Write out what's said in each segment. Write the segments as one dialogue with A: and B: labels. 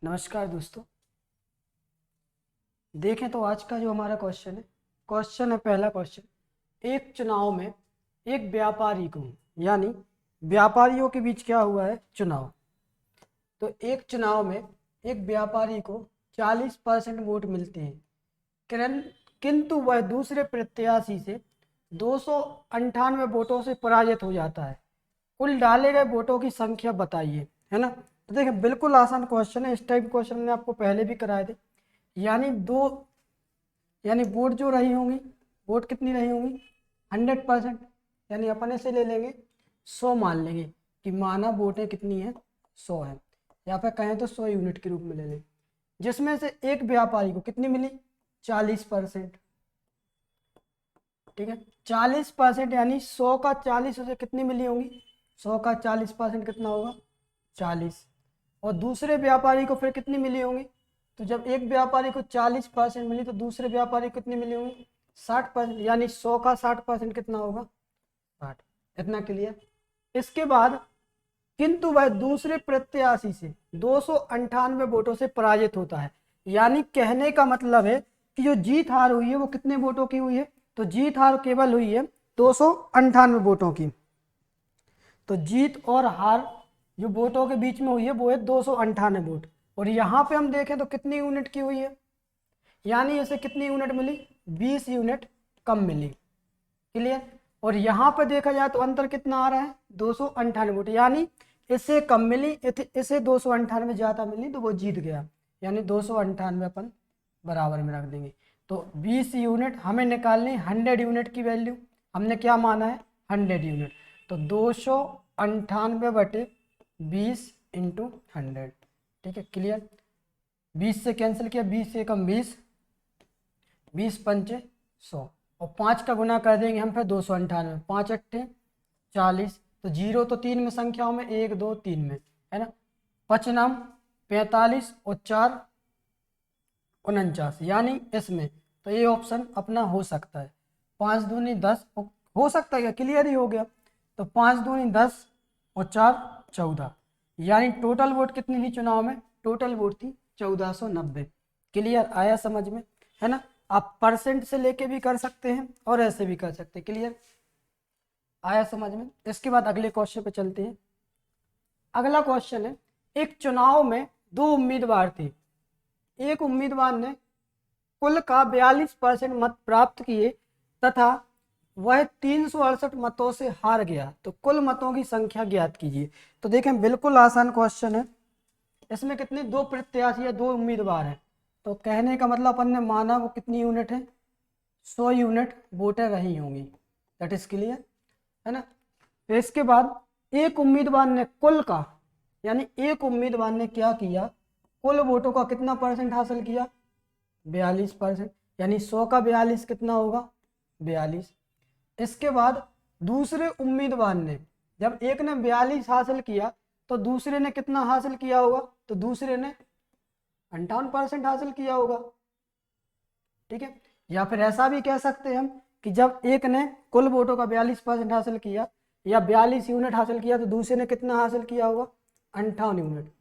A: नमस्कार दोस्तों। देखें तो आज का जो हमारा क्वेश्चन है पहला क्वेश्चन। एक चुनाव में एक व्यापारी को, यानी व्यापारियों के बीच क्या हुआ है, चुनाव। तो एक चुनाव में एक व्यापारी को 40% वोट मिलते हैं, किंतु वह दूसरे प्रत्याशी से 298 वोटों से पराजित हो जाता है। कुल डाले गए वोटों की संख्या बताइए, है ना। तो देखिए बिल्कुल आसान क्वेश्चन है। इस टाइप क्वेश्चन मैंने आपको पहले भी कराए थे। यानी वोट जो रही होंगी, वोट कितनी रही होंगी, 100%। यानी अपन ऐसे ले लेंगे 100 मान लेंगे कि माना वोटें कितनी है, 100 है, या फिर कहें तो 100 यूनिट के रूप में ले लें, जिसमें से एक व्यापारी को कितनी मिली, 40%। ठीक है, 40% यानी 100 का 40 उसे कितनी मिली होंगी, 100 का 40% कितना होगा, 40। और दूसरे व्यापारी को फिर कितनी मिली होंगी, तो जब एक व्यापारी को 40% मिली तो दूसरे व्यापारी को कितनी मिली होंगी, 60%। यानी 100 का 60% कितना होगा, 60। इतना क्लियर। इसके बाद किंतु वह दूसरे प्रत्याशी से 298 वोटों से पराजित होता है। यानी कहने का मतलब है कि जो जीत हार हुई है वो कितने वोटों की हुई है, तो जीत हार केवल हुई है 298 वोटों की। तो जीत और हार जो वोटों के बीच में हुई है वो है 298 वोट। और यहाँ पे हम देखें तो कितनी यूनिट की हुई है, यानी इसे कितनी यूनिट मिली, 20 यूनिट कम मिली। क्लियर। और यहाँ पे देखा जाए तो अंतर कितना आ रहा है, 298 वोट। यानी इससे कम मिली, इसे 298 ज़्यादा मिली तो वो जीत गया। यानी 298 अपन बराबर में रख देंगे। तो 20 यूनिट हमें निकालनी, 100 यूनिट की वैल्यू हमने क्या माना है, 100 यूनिट। तो 298/20 इंटू 100। ठीक है, क्लियर। 20 से कैंसिल किया, 20 से कम 20, 20 पंचे 100, और 5 का गुना कर देंगे हम फिर 298, 5 अट्ठे 40। तो जीरो तो 3 में संख्याओं में, 1 2 3 में, है ना। 55 45 और 4 49। यानी इसमें तो ये ऑप्शन अपना हो सकता है। 5 दूनी 10 हो सकता है, क्या क्लियर ही हो गया। तो 5 दूनी 10 और 4 14। यानी टोटल वोट कितनी थी चुनाव में, टोटल वोट थी 1490। क्लियर आया समझ में, है ना। आप परसेंट से लेके भी कर सकते हैं और ऐसे भी कर सकते हैं। क्लियर आया समझ में। इसके बाद अगले क्वेश्चन पे चलते हैं। अगला क्वेश्चन है, एक चुनाव में 2 उम्मीदवार थे। एक उम्मीदवार ने कुल का 42% मत प्राप्त किए तथा वह 368 मतों से हार गया। तो कुल मतों की संख्या ज्ञात कीजिए। तो देखें बिल्कुल आसान क्वेश्चन है। इसमें कितने, 2 प्रत्याशी या 2 उम्मीदवार हैं। तो कहने का मतलब अपन ने माना वो कितनी यूनिट है, 100 यूनिट वोटर रही होंगी। दैट इज क्लियर, है ना। तो इसके बाद एक उम्मीदवार ने कुल का, यानी एक उम्मीदवार ने क्या किया, कुल वोटों का कितना परसेंट हासिल किया, 42%। यानी 100 का 42 कितना होगा, 42। इसके बाद दूसरे उम्मीदवार ने, जब एक ने 42 हासिल किया तो दूसरे ने कितना हासिल किया होगा, तो दूसरे ने 58% हासिल किया होगा। ठीक है, या फिर ऐसा भी कह सकते हैं हम कि जब एक ने कुल वोटों का 42% हासिल किया या 42 यूनिट हासिल किया तो दूसरे ने कितना हासिल किया होगा, 58 यूनिट।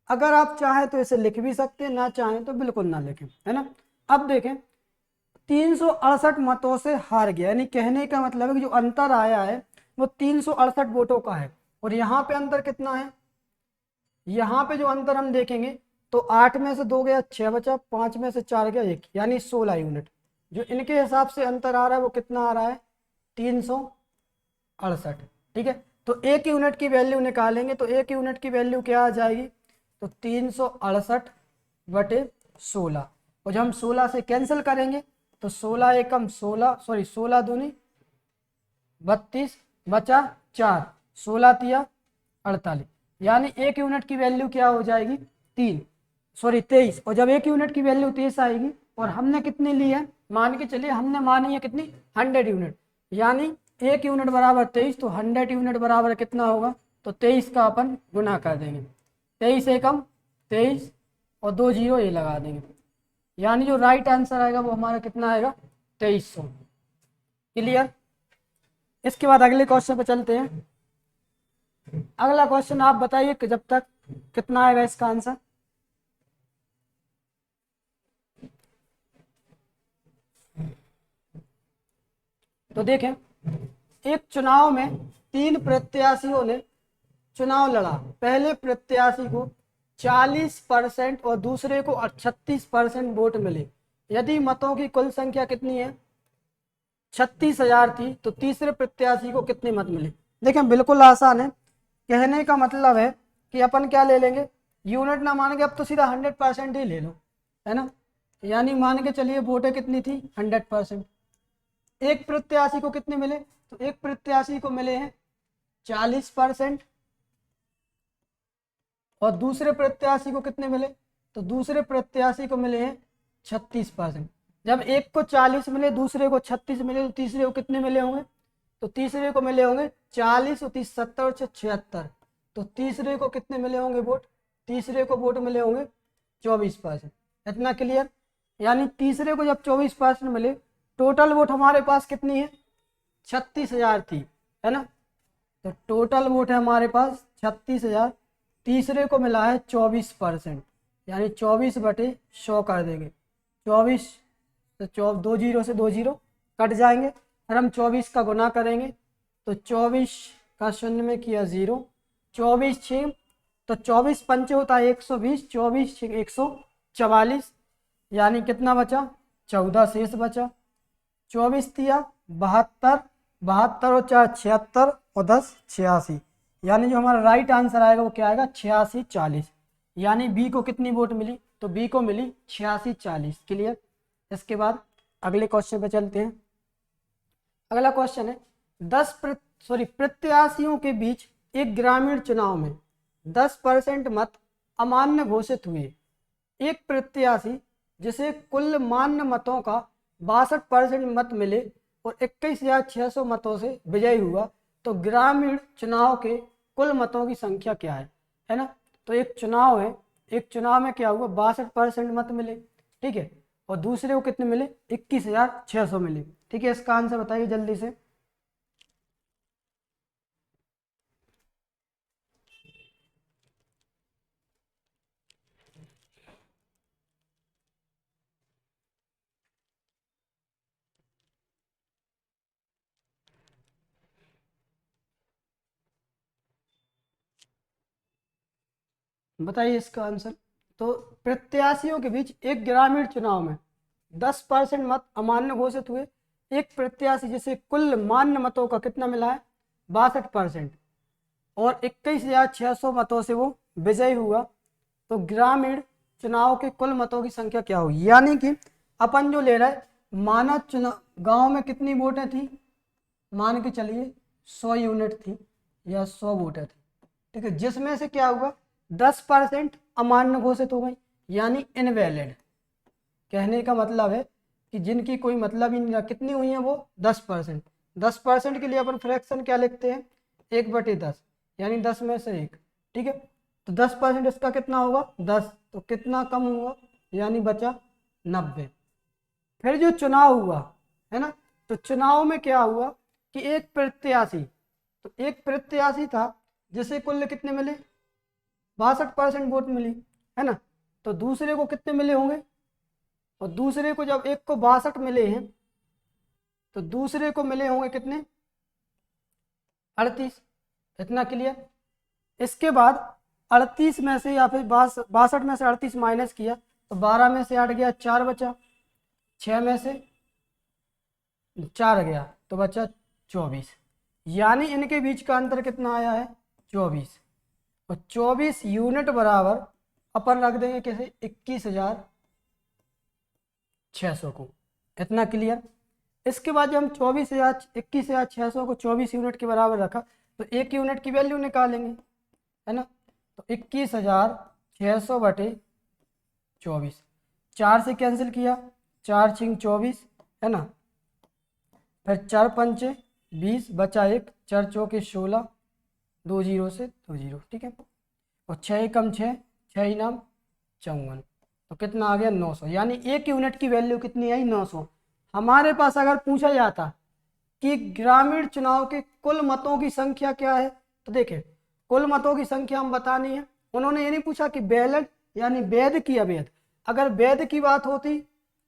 A: अगर आप चाहें तो इसे लिख भी सकते हैं, ना चाहें तो बिल्कुल ना लिखें, है ना। अब देखें 368 मतों से हार गया, यानी कहने का मतलब है कि जो अंतर आया है वो 368 वोटों का है। और यहाँ पे अंतर कितना है, यहाँ पे जो अंतर हम देखेंगे तो 8 में से 2 गया 6 बचा, 5 में से 4 गया 1, यानी 16 यूनिट। जो इनके हिसाब से अंतर आ रहा है वो कितना आ रहा है, 368। ठीक है, तो एक यूनिट की वैल्यू निकालेंगे तो एक यूनिट की वैल्यू क्या आ जाएगी, तो 368/16। और जब हम 16 से कैंसिल करेंगे तो 16 एकम 16, सॉरी 16 दूनी 32, बचा 4, 16 तिया 48। यानी एक यूनिट की वैल्यू क्या हो जाएगी, 23। और जब एक यूनिट की वैल्यू 23 आएगी और हमने कितनी ली है, मान के चलिए हमने मानी है कितनी, 100 यूनिट। यानी एक यूनिट बराबर 23, तो 100 यूनिट बराबर कितना होगा, तो 23 का अपन गुना कर देंगे। 23 एकम 23 और 2 जीरो ये लगा देंगे। यानी जो राइट आंसर आएगा वो हमारा कितना आएगा, 2300। क्लियर। इसके बाद अगले क्वेश्चन पे चलते हैं। अगला क्वेश्चन आप बताइए कि जब तक कितना आएगा इसका आंसर। तो देखें, एक चुनाव में 3 प्रत्याशियों ने चुनाव लड़ा। पहले प्रत्याशी को 40% और दूसरे को 36% वोट मिले। यदि मतों की कुल संख्या कितनी है, 36,000 थी, तो तीसरे प्रत्याशी को कितने मत मिले। देखें बिल्कुल आसान है। कहने का मतलब है कि अपन क्या ले लेंगे, यूनिट ना मान के अब तो सीधा 100% ही ले लो, है ना। यानी मान के चलिए वोटें कितनी थी, 100%। एक प्रत्याशी को कितने मिले, तो एक प्रत्याशी को मिले हैं 40% और दूसरे प्रत्याशी को कितने मिले, तो दूसरे प्रत्याशी को मिले हैं 36%। जब एक को 40 मिले, दूसरे को 36 मिले, तो तीसरे को कितने मिले होंगे, तो तीसरे को मिले होंगे 40 और 30 70 और 76। तो तीसरे को कितने मिले होंगे वोट, तीसरे को वोट मिले होंगे 24%। इतना क्लियर। यानी तीसरे को जब 24% मिले, टोटल वोट हमारे पास कितनी है, 36,000 थी, है ना। तो टोटल वोट है हमारे पास 36,000, तीसरे को मिला है 24%, यानी 24/100 कर देंगे। 24 तो 2 जीरो से 2 जीरो कट जाएंगे। फिर हम 24 का गुना करेंगे, तो 24 का शून्य में किया 0, 24 6, तो 24 पंचे होता है 120, 24 6 144, यानी कितना बचा, 14 शेष बचा। 24 दिया 72, 72 और 4 76 और 10 86, यानी जो हमारा राइट आंसर आएगा वो क्या आएगा, 86 40। यानी बी को कितनी वोट मिली, तो बी को मिली 86 40। क्लियर। इसके बाद अगले क्वेश्चन पे चलते हैं। अगला क्वेश्चन है, 10 प्रत्याशियों के बीच एक ग्रामीण चुनाव में 10% मत अमान्य घोषित हुए। एक प्रत्याशी जिसे कुल मान्य मतों का 62% मत मिले और 21,600 मतों से विजयी हुआ, तो ग्रामीण चुनाव के कुल मतों की संख्या क्या है ना। तो एक चुनाव है, एक चुनाव में क्या हुआ, 62% मत मिले, ठीक है, और दूसरे को कितने मिले, 21,600 मिले, ठीक है। इसका आंसर बताइए जल्दी से। बताइए इसका आंसर। तो प्रत्याशियों के बीच एक ग्रामीण चुनाव में 10% मत अमान्य घोषित हुए। एक प्रत्याशी जिसे कुल मान्य मतों का कितना मिला है, 62%, और 21,600 मतों से वो विजयी हुआ, तो ग्रामीण चुनाव के कुल मतों की संख्या क्या होगी। यानी कि अपन जो ले रहा है, माना चुनाव गांव में कितनी वोटें थी, मान के चलिए 100 यूनिट थी या 100 वोटें थी, ठीक है, जिसमें से क्या हुआ, 10% अमान्य घोषित हो गई, यानी इनवैलिड। कहने का मतलब है कि जिनकी कोई मतलब ही नहीं, कितनी हुई है वो, 10%। 10% के लिए अपन फ्रैक्शन क्या लिखते हैं, 1/10, यानी 10 में से 1, ठीक है। तो 10% इसका कितना होगा, 10, तो कितना कम हुआ, यानी बचा 90। फिर जो चुनाव हुआ, है ना, तो चुनाव में क्या हुआ कि एक प्रत्याशी, तो एक प्रत्याशी था जिसे कुल कितने मिले, 62% वोट मिली, है ना। तो दूसरे को कितने मिले होंगे, और दूसरे को जब एक को 62 मिले हैं, तो दूसरे को मिले होंगे कितने, 38। इतना क्लियर। इसके बाद 38 में से या फिर 62 में से 38 माइनस किया, तो 12 में से 8 गया, 4 बचा, 6 में से 4 गया, तो बचा 24। यानी इनके बीच का अंतर कितना आया है, 24। और 24 यूनिट बराबर अपन रख देंगे कैसे, 21,600 को। इतना क्लियर। इसके बाद जब हम 21,600 को 24 यूनिट के बराबर रखा, तो एक यूनिट की वैल्यू निकालेंगे, है ना। तो 21,600 बटे 24, 4 से कैंसिल किया, 4 छिंग 24, है ना। फिर 4 पंचे 20, बचा 1, 4 चौके 16, 2 जीरो से 2 जीरो, ठीक है। और 6 एकम 6, 6 इनाम 54, तो कितना आ गया, 900। यानी एक यूनिट की वैल्यू कितनी आई, 900। हमारे पास अगर पूछा जाता कि ग्रामीण चुनाव के कुल मतों की संख्या क्या है, तो देखें कुल मतों की संख्या हम बतानी है। उन्होंने ये नहीं पूछा कि बैलेट यानी वैध की अवैध। अगर वैध की बात होती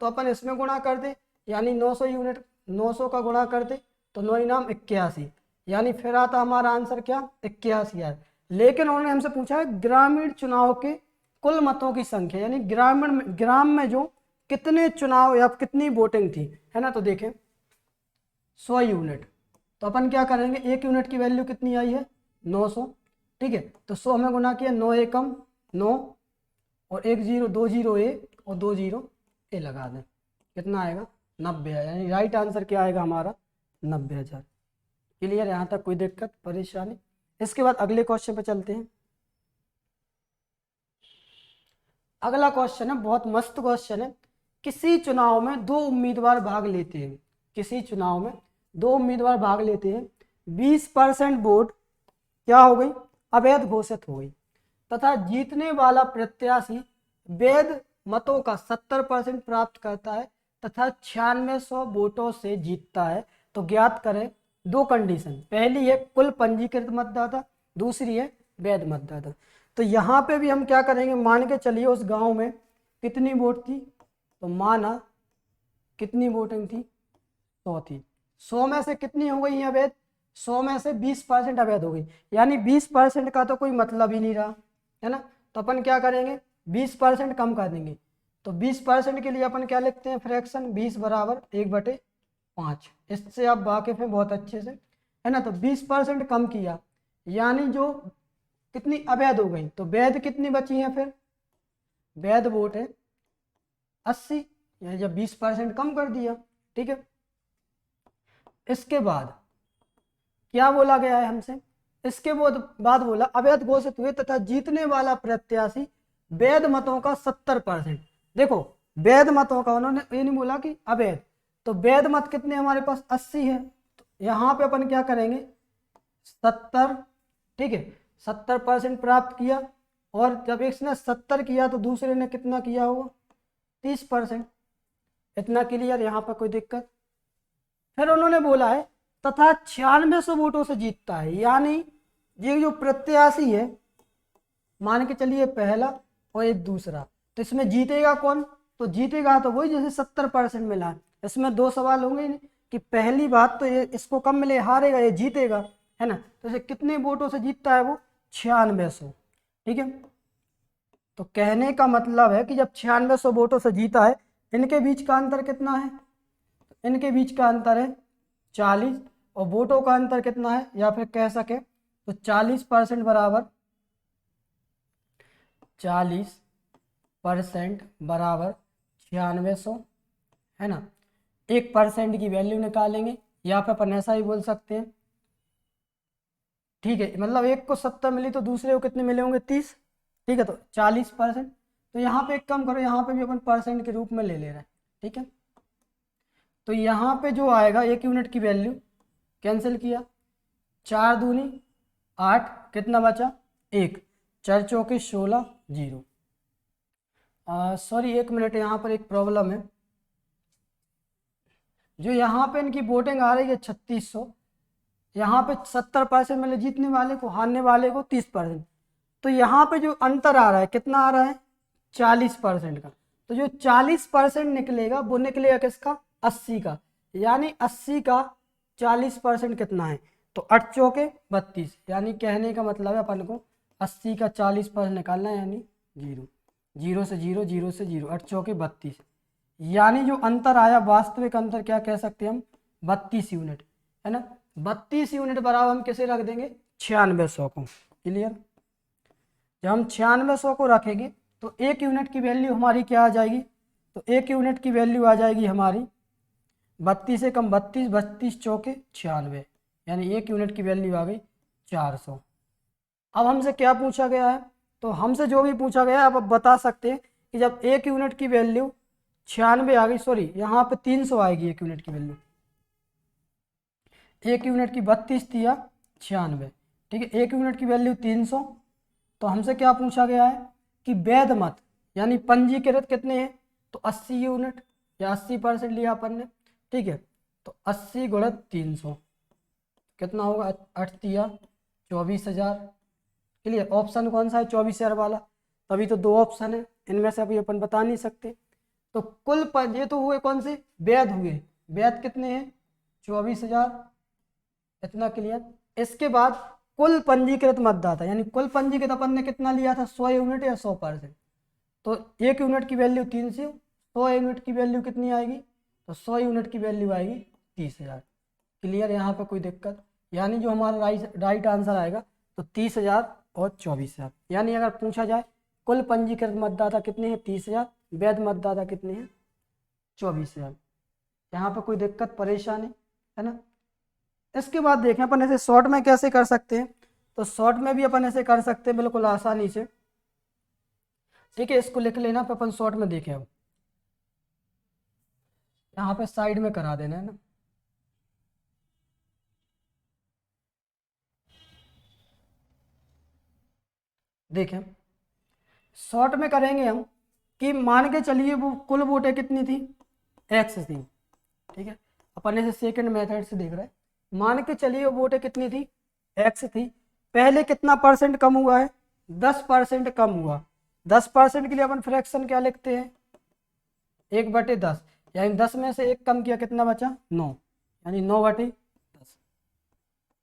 A: तो अपन इसमें गुणा कर दे, यानी 900 यूनिट, 900 का गुणा कर दे तो 9 नाम 81, यानी फिर आता हमारा आंसर क्या 81,000। लेकिन उन्होंने हमसे पूछा है ग्रामीण चुनाव के कुल मतों की संख्या, यानी ग्राम में जो कितने चुनाव या कितनी वोटिंग थी, है ना। तो देखें 100 यूनिट, तो अपन क्या करेंगे, 1 यूनिट की वैल्यू कितनी आई है 900, ठीक है। तो 100 में गुना किया, 9 एकम 9 और 1 0 2 0 ए और 2 0 ए लगा दें, कितना आएगा 90,000, यानी राइट आंसर क्या आएगा हमारा 90,000। क्लियर, यहाँ तक कोई दिक्कत परेशानी। इसके बाद अगले क्वेश्चन पे चलते हैं। अगला क्वेश्चन है बहुत मस्त क्वेश्चन है। किसी चुनाव में 2 उम्मीदवार भाग लेते हैं, किसी चुनाव में 2 उम्मीदवार भाग लेते हैं, 20% वोट क्या हो गई अवैध घोषित हो गई, तथा जीतने वाला प्रत्याशी वैध मतों का 70% प्राप्त करता है तथा 9600 वोटों से जीतता है, तो ज्ञात करें 2 कंडीशन। पहली है कुल पंजीकृत मतदाता, दूसरी है वैध मतदाता। तो यहाँ पे भी हम क्या करेंगे, मान के चलिए उस गांव में कितनी वोट थी, तो माना कितनी वोटिंग थी 100 थी, 100 में से कितनी हो गई अवैध, 100 में से 20% अवैध हो गई, यानी 20% का तो कोई मतलब ही नहीं रहा, है ना। तो अपन क्या करेंगे 20% कम कर देंगे। तो 20% के लिए अपन क्या लिखते हैं फ्रैक्शन, 20 बराबर 1/5। इससे आप वाकिफ हैं बहुत अच्छे से, है ना। तो 20% कम किया, यानी जो कितनी अवैध हो गई, तो वैध कितनी बची हैं, फिर वैध वोट है 80, यानी जब 20% कम कर दिया, ठीक है। इसके बाद क्या बोला गया है हमसे, इसके बाद बोला अवैध घोषित हुए तथा जीतने वाला प्रत्याशी वैध मतों का 70%। देखो वैध मतों का, उन्होंने ये नहीं बोला कि अवैध, तो वैध मत कितने हमारे पास 80 है, तो यहाँ पे अपन क्या करेंगे 70, ठीक है 70% प्राप्त किया, और जब इसने 70 किया तो दूसरे ने कितना किया होगा 30%। इतना क्लियर, यहाँ पर कोई दिक्कत। फिर उन्होंने बोला है तथा 9600 वोटों से जीतता है, यानी ये जो प्रत्याशी है मान के चलिए पहला और एक दूसरा, तो इसमें जीतेगा कौन, तो जीतेगा तो वही जैसे 70% मिला। इसमें 2 सवाल होंगे नहीं कि पहली बात तो ये इसको कम मिले हारेगा, ये जीतेगा, है ना। तो इसे कितने वोटों से जीतता है वो 9600, ठीक है। तो कहने का मतलब है कि जब 9600 वोटों से जीता है, इनके बीच का अंतर कितना है, इनके बीच का अंतर है 40, और वोटों का अंतर कितना है, या फिर कह सके तो 40% बराबर 40% बराबर 9600, है ना। 1% की वैल्यू निकालेंगे, या फिर अपन ऐसा ही बोल सकते हैं, ठीक है। मतलब एक को 70 मिली तो दूसरे को कितने मिले होंगे 30, ठीक है। तो 40%, तो यहाँ पे एक कम करो, यहाँ पे भी अपन परसेंट के रूप में ले रहे हैं, ठीक है। तो यहाँ पे जो आएगा 1 यूनिट की वैल्यू कैंसिल किया, 4 दूनी 8, कितना बचा 1, 4 चौके 16 0। सॉरी 1 मिनट, यहाँ पर एक प्रॉब्लम है, जो यहाँ पे इनकी वोटिंग आ रही है 3600, यहाँ पे 70% मिले जीतने वाले को, हारने वाले को 30%। तो यहाँ पे जो अंतर आ रहा है कितना आ रहा है 40% का, तो जो 40% निकलेगा वो निकलेगा किसका 80 का, यानी 80 का 40% कितना है, तो 8 चौके 32, यानी कहने का मतलब है अपन को 80 का 40% निकालना है, यानी 0, 0 से 0, 0 से 0, 8 चौके 32, यानी जो अंतर आया वास्तविक अंतर क्या कह सकते हैं हम 32 यूनिट, है ना। 32 यूनिट बराबर हम किसे रख देंगे 9600 को। क्लियर, जब हम 9600 को रखेंगे तो 1 यूनिट की वैल्यू हमारी क्या आ जाएगी, तो 1 यूनिट की वैल्यू आ जाएगी हमारी 32 से कम 32, 32 चौके 96, यानी 1 यूनिट की वैल्यू आ गई 400। अब हमसे क्या पूछा गया है, तो हमसे जो भी पूछा गया है अब बता सकते हैं कि जब 1 यूनिट की वैल्यू 96 आ गई, सॉरी यहाँ पे 300 आएगी 1 यूनिट की वैल्यू, 1 यूनिट की 32 थी या 96, ठीक है। 1 यूनिट की वैल्यू 300, तो हमसे क्या पूछा गया है कि वैध मत यानी पंजीकृत कितने हैं, तो 80 यूनिट या 80% लिया अपन ने, ठीक है। तो 80 × 300 कितना होगा 8 या 24,000, क्लियर। ऑप्शन कौन सा है 24,000 वाला, तभी तो दो ऑप्शन है, इनमें से अभी अपन बता नहीं सकते। तो कुल ये तो हुए कौन से वैध हुए, वैध कितने हैं 24,000, इतना क्लियर। इसके बाद कुल पंजीकृत मतदाता, यानी कुल पंजीकृत अपन ने कितना लिया था 100 यूनिट या 100%। तो 1 यूनिट की वैल्यू 300, 100 यूनिट की वैल्यू कितनी आएगी, तो 100 यूनिट की वैल्यू आएगी 30,000। क्लियर, यहाँ पे कोई दिक्कत, यानी जो हमारा राइट आंसर आएगा तो 30,000 और 24,000। यानी अगर पूछा जाए कुल पंजीकृत मतदाता कितने हैं 30,000, वैध मतदाता कितने हैं 24,000। यहाँ पे कोई दिक्कत परेशानी है ना। इसके बाद देखें अपन ऐसे शॉर्ट में कैसे कर सकते हैं, तो शॉर्ट में भी अपन ऐसे कर सकते हैं बिल्कुल आसानी से। ठीक है, इसको लिख लेना, पे अपन शॉर्ट में देखें। अब यहाँ पे साइड में करा देना है ना। देखें शॉर्ट में करेंगे हम कि मान के चलिए वो कुल वोटें कितनी थी एक्स थी। ठीक है, अपन ऐसे सेकंड मेथड से देख रहे हैं। मान के चलिए वो वोटें कितनी थी एक्स थी, पहले कितना परसेंट कम हुआ है 10% कम हुआ। 10% के लिए अपन फ्रैक्शन क्या लिखते हैं 1/10, यानी 10 में से 1 कम किया कितना बचा 9, यानी 9/10,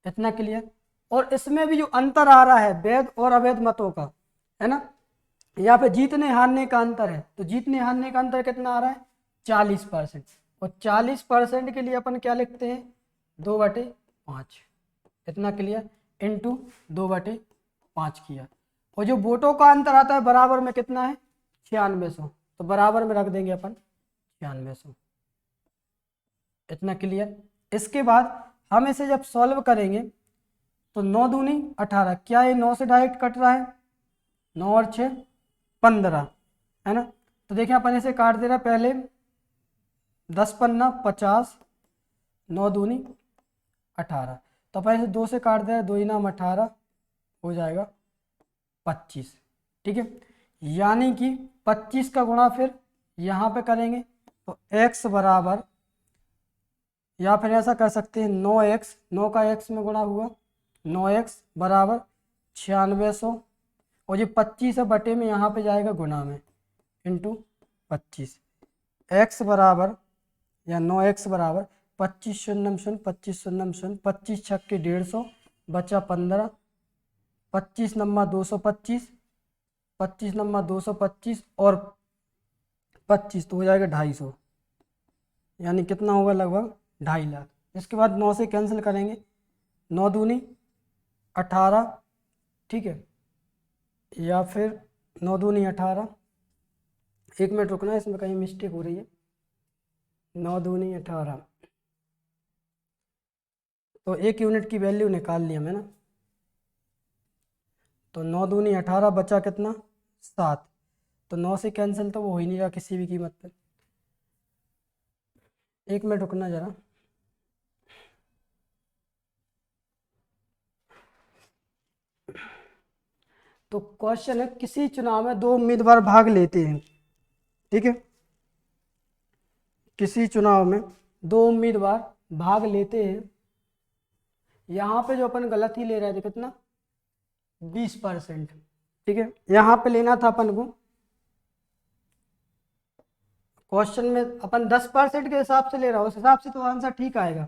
A: इतना क्लियर। और इसमें भी जो अंतर आ रहा है वैध और अवैध मतों का, है ना, यहाँ पे जीतने हारने का अंतर है, तो जीतने हारने का अंतर कितना आ रहा है 40%। और 40% के लिए अपन क्या लिखते हैं 2/5, इतना क्लियर, इंटू 2/5 किया। और जो वोटों का अंतर आता है बराबर में कितना है 9600, तो बराबर में रख देंगे अपन 9600, इतना क्लियर। इसके बाद हम इसे जब सॉल्व करेंगे तो 9 दूनी 18, क्या ये 9 से डायरेक्ट कट रहा है, 9 और 6 15, है ना। तो देखिए अपन इसे काट दे रहा है, पहले 10 पन्ना 50, 9 दूनी 18, तो अपन इसे 2 से काट दे रहे हैं, 2 नाम 18 हो जाएगा 25। ठीक है, यानी कि 25 का गुणा फिर यहाँ पे करेंगे तो x बराबर, या फिर ऐसा कर सकते हैं 9x, 9 का x में गुणा हुआ 9x बराबर 9600, और ये 25 है बटे में यहाँ पे जाएगा गुणा में इंटू 25, x बराबर या 9x बराबर 25 शून्य शून्य 25 शून्य शून्य 25 छक्के 150 बचा 15, 25 नंबर 225, 25 नंबर 225 और 25 तो हो जाएगा 250, यानी कितना होगा लगभग 2.5 लाख। इसके बाद 9 से कैंसिल करेंगे, 9 दूनी 18, ठीक है, या फिर 9 दूनी 18, 1 मिनट रुकना, इसमें कहीं मिस्टेक हो रही है, 9 दूनी 18, तो 1 यूनिट की वैल्यू निकाल लिया मैंने, तो 9 दूनी 18 बचा कितना 7, तो 9 से कैंसिल तो वो हो ही नहीं रहा किसी भी कीमत पे। 1 मिनट रुकना जरा, तो क्वेश्चन है किसी चुनाव में 2 उम्मीदवार भाग लेते हैं। ठीक है, किसी चुनाव में 2 उम्मीदवार भाग लेते हैं, यहाँ पे जो अपन गलत ही ले रहे थे कितना 20%। ठीक है, यहाँ पे लेना था अपन को, क्वेश्चन में अपन 10% के हिसाब से ले रहा हूँ, उस हिसाब से तो आंसर ठीक आएगा,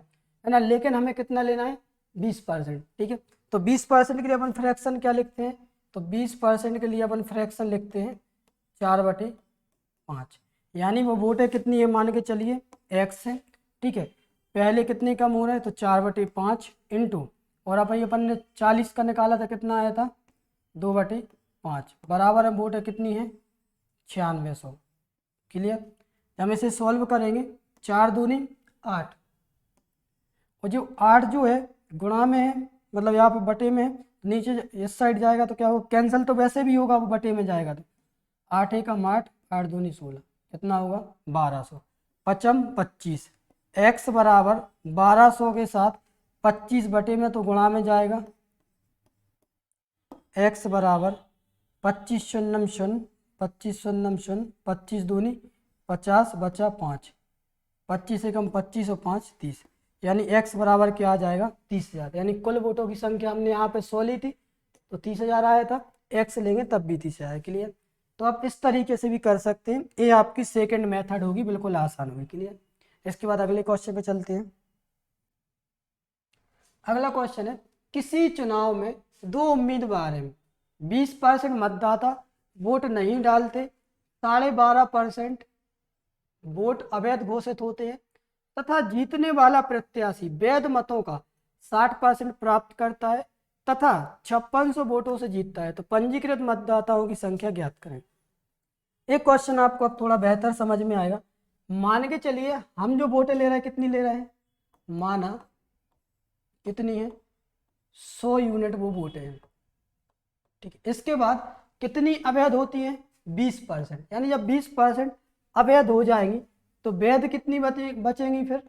A: है ना, लेकिन हमें कितना लेना है 20%। ठीक है, तो 20% के लिए अपन फ्रैक्शन क्या लिखते हैं, तो 20% के लिए अपन फ्रैक्शन लिखते हैं 4/5, यानी वो वोटें कितनी है मान के चलिए x है। ठीक है, पहले कितने कम हो रहे हैं तो 4/5 इंटू, और अपन ने 40 का निकाला था कितना आया था 2/5, बराबर है वोटें कितनी है 9600। क्लियर, हम इसे सॉल्व करेंगे, 4 दूनी 8, और जो 8 जो है गुणा में है, मतलब यहाँ पे बटे में है, नीचे इस साइड जाएगा तो क्या होगा कैंसिल, तो वैसे भी होगा वो बटे में जाएगा, तो 8 एकम 8, 8 दूनी 16, कितना होगा 1200, 25, x बराबर 1200 के साथ 25 बटे में तो गुणा में जाएगा, x बराबर 25 शून्य शून्य 25 शून्य शून्य 25 दूनी 50 बचा 5, 25 एकम 25 और 5 30, यानी x बराबर क्या आ जाएगा 30,000। यानी कुल वोटों की संख्या हमने यहाँ पे 100 ली थी, तो 30,000 आया था, x लेंगे तब भी 30,000। क्लियर। तो आप इस तरीके से भी कर सकते हैं, ये आपकी सेकंड मेथड होगी, बिल्कुल आसान होगी। क्लियर। इसके बाद अगले क्वेश्चन पे चलते हैं। अगला क्वेश्चन है, किसी चुनाव में दो उम्मीदवार हैं, 20% मतदाता वोट नहीं डालते, 12.5% वोट अवैध घोषित होते हैं तथा जीतने वाला प्रत्याशी वैध मतों का 60% प्राप्त करता है तथा 5600 वोटों से जीतता है, तो पंजीकृत मतदाताओं की संख्या ज्ञात करें। एक क्वेश्चन आपको अब थोड़ा बेहतर समझ में आएगा। मान के चलिए हम जो वोटें ले रहे हैं, कितनी ले रहे हैं, माना कितनी है, 100 यूनिट वो वोटें हैं। ठीक है। इसके बाद कितनी अवैध होती है, 20%। यानी जब 20% अवैध हो जाएंगी तो वैध कितनी बचेंगी फिर,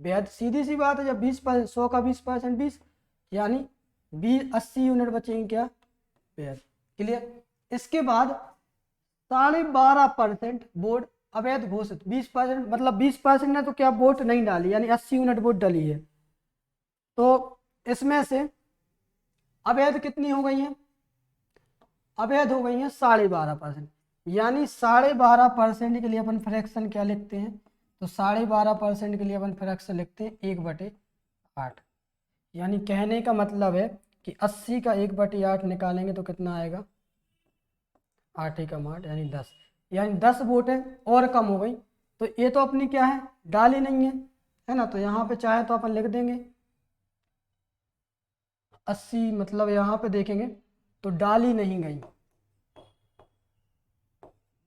A: वैध सीधी सी बात है, जब 20%, 100 का 20% 20, यानी 80 यूनिट बचेंगी क्या, वैध। क्लियर। इसके बाद 12.5% वोट अवैध घोषित, 20% मतलब 20% ने तो क्या वोट नहीं डाली, यानी 80 यूनिट वोट डाली है, तो इसमें से अवैध कितनी हो गई है, अवैध हो गई है 12.5%। यानी 12.5% के लिए अपन फ्रैक्शन क्या लिखते हैं, तो 12.5% के लिए अपन फ्रैक्शन लिखते हैं 1/8। यानी कहने का मतलब है कि 80 का 1/8 निकालेंगे तो कितना आएगा, 8 एकम 8 यानी 10, यानी 10 वोटें और कम हो गई। तो ये तो अपनी क्या है, डाली नहीं है ना, तो यहाँ पे चाहे तो अपन लिख देंगे 80, मतलब यहाँ पे देखेंगे तो डाली नहीं गई,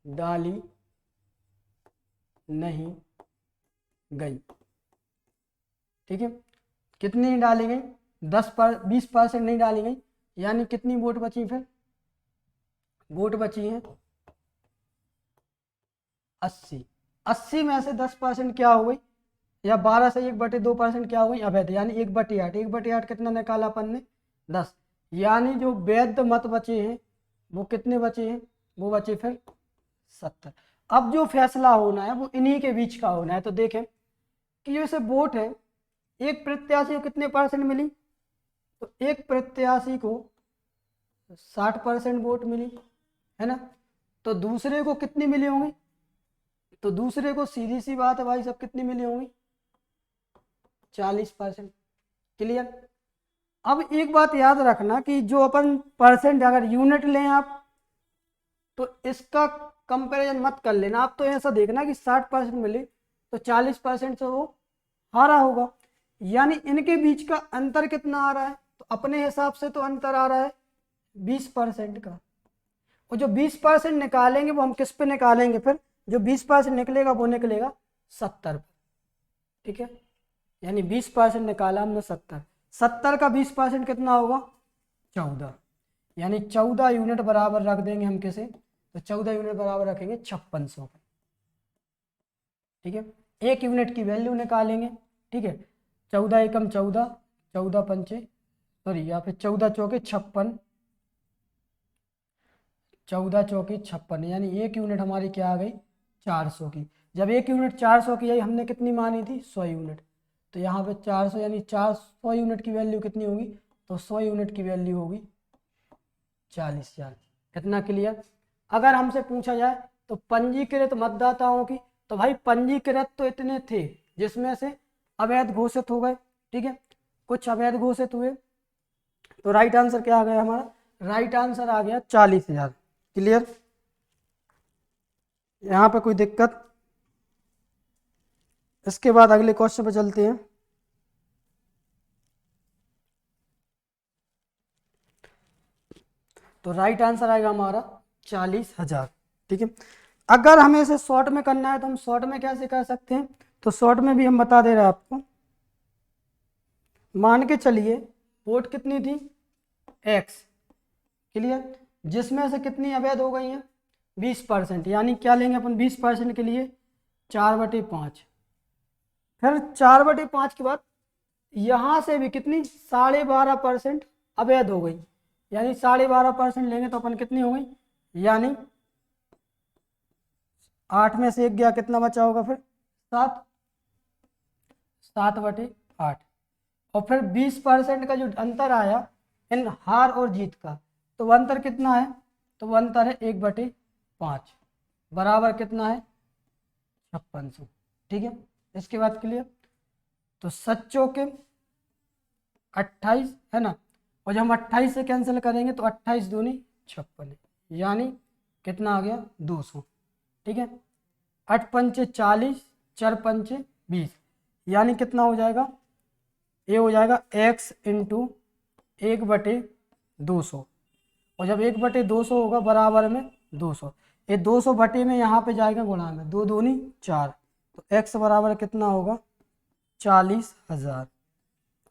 A: डाली नहीं गई। ठीक है। कितनी डाली गई, 20% नहीं डाली गई, यानी कितनी वोट बची फिर, वोट बची है 80। 80 में से 10% क्या हो गई, या 12 से 1/2% क्या हो गई, अवैध, यानी 1/8। 1/8 कितना निकाला अपन ने, 10। यानी जो वैध मत बचे हैं वो कितने बचे हैं, वो बचे फिर 70। अब जो फैसला होना है वो इन्हीं के बीच का होना है। तो देखें कि जैसे वोट है, एक प्रत्याशी को कितने परसेंट मिली, तो एक प्रत्याशी को 60% वोट मिली, है ना, तो दूसरे को कितनी मिली होंगी, तो दूसरे को सीधी सी बात है भाई सब कितनी मिली होंगी, 40%। क्लियर। अब एक बात याद रखना कि जो अपन परसेंट अगर यूनिट लें आप, तो इसका कंपैरिजन मत कर लेना आप, तो ऐसा देखना कि 60% मिले तो 40% से वो हारा होगा, यानी इनके बीच का अंतर कितना आ रहा है, तो अपने हिसाब से तो अंतर आ रहा है 20% का। और जो 20% निकालेंगे वो हम किस पे निकालेंगे फिर, जो 20% निकलेगा वो निकलेगा 70 पर। ठीक है। यानी 20% निकाला हमने 70 का 20% कितना होगा, 14। यानी 14 यूनिट बराबर रख देंगे हम किसे, तो 14 यूनिट बराबर रखेंगे 5600 पे। ठीक है। एक यूनिट की वैल्यू निकालेंगे। ठीक है। 14 एकम 14, 14 पंचे सॉरी या फिर 14 चौके 56, 14 चौके 56, यानी एक यूनिट हमारी क्या आ गई, 400 की। जब एक यूनिट 400 की आई, हमने कितनी मानी थी, 100 यूनिट, तो यहाँ पे 400 यानी 400 यूनिट की वैल्यू कितनी होगी, तो 100 यूनिट की वैल्यू होगी 40,000। कितना क्लियर। अगर हमसे पूछा जाए तो पंजीकृत मतदाताओं की, तो भाई पंजीकृत तो इतने थे जिसमें से अवैध घोषित हो गए। ठीक है। कुछ अवैध घोषित हुए, तो राइट आंसर क्या आ गया हमारा, राइट आंसर आ गया 40,000। क्लियर। यहाँ पे कोई दिक्कत। इसके बाद अगले क्वेश्चन पे चलते हैं। तो राइट आंसर आएगा हमारा 40,000। ठीक है। अगर हमें इसे शॉर्ट में करना है तो हम शॉर्ट में कैसे कर सकते हैं, तो शॉर्ट में भी हम बता दे रहे हैं आपको। मान के चलिए वोट कितनी थी, x। क्लियर। जिसमें से कितनी अवैध हो गई हैं, 20%। यानी क्या लेंगे अपन 20% के लिए, 4/5। फिर 4/5 के बाद यहाँ से भी कितनी, 12.5% अवैध हो गई, यानी 12.5% लेंगे तो अपन कितनी हो गई, यानी 8 में से 1 गया, कितना बचा होगा फिर 7, 7/8। और फिर 20% का जो अंतर आया इन हार और जीत का। तो वो अंतर कितना है, तो वो अंतर है 1/5 बराबर कितना है 5600। ठीक है, इसके बाद क्लियर। तो सच्चों के 28 है ना, और जब हम 28 से कैंसिल करेंगे तो 28 दूनी 56 है, यानी कितना आ गया 200। ठीक है, 8 पंचे 40, 4 पंचे 20, यानी कितना हो जाएगा, ये हो जाएगा x इंटू 1/200। और जब 1/200 होगा बराबर में 200, ये 200 बटे में यहाँ पे जाएगा गुणा में, 2 दूनी 4, तो x बराबर कितना होगा 40,000।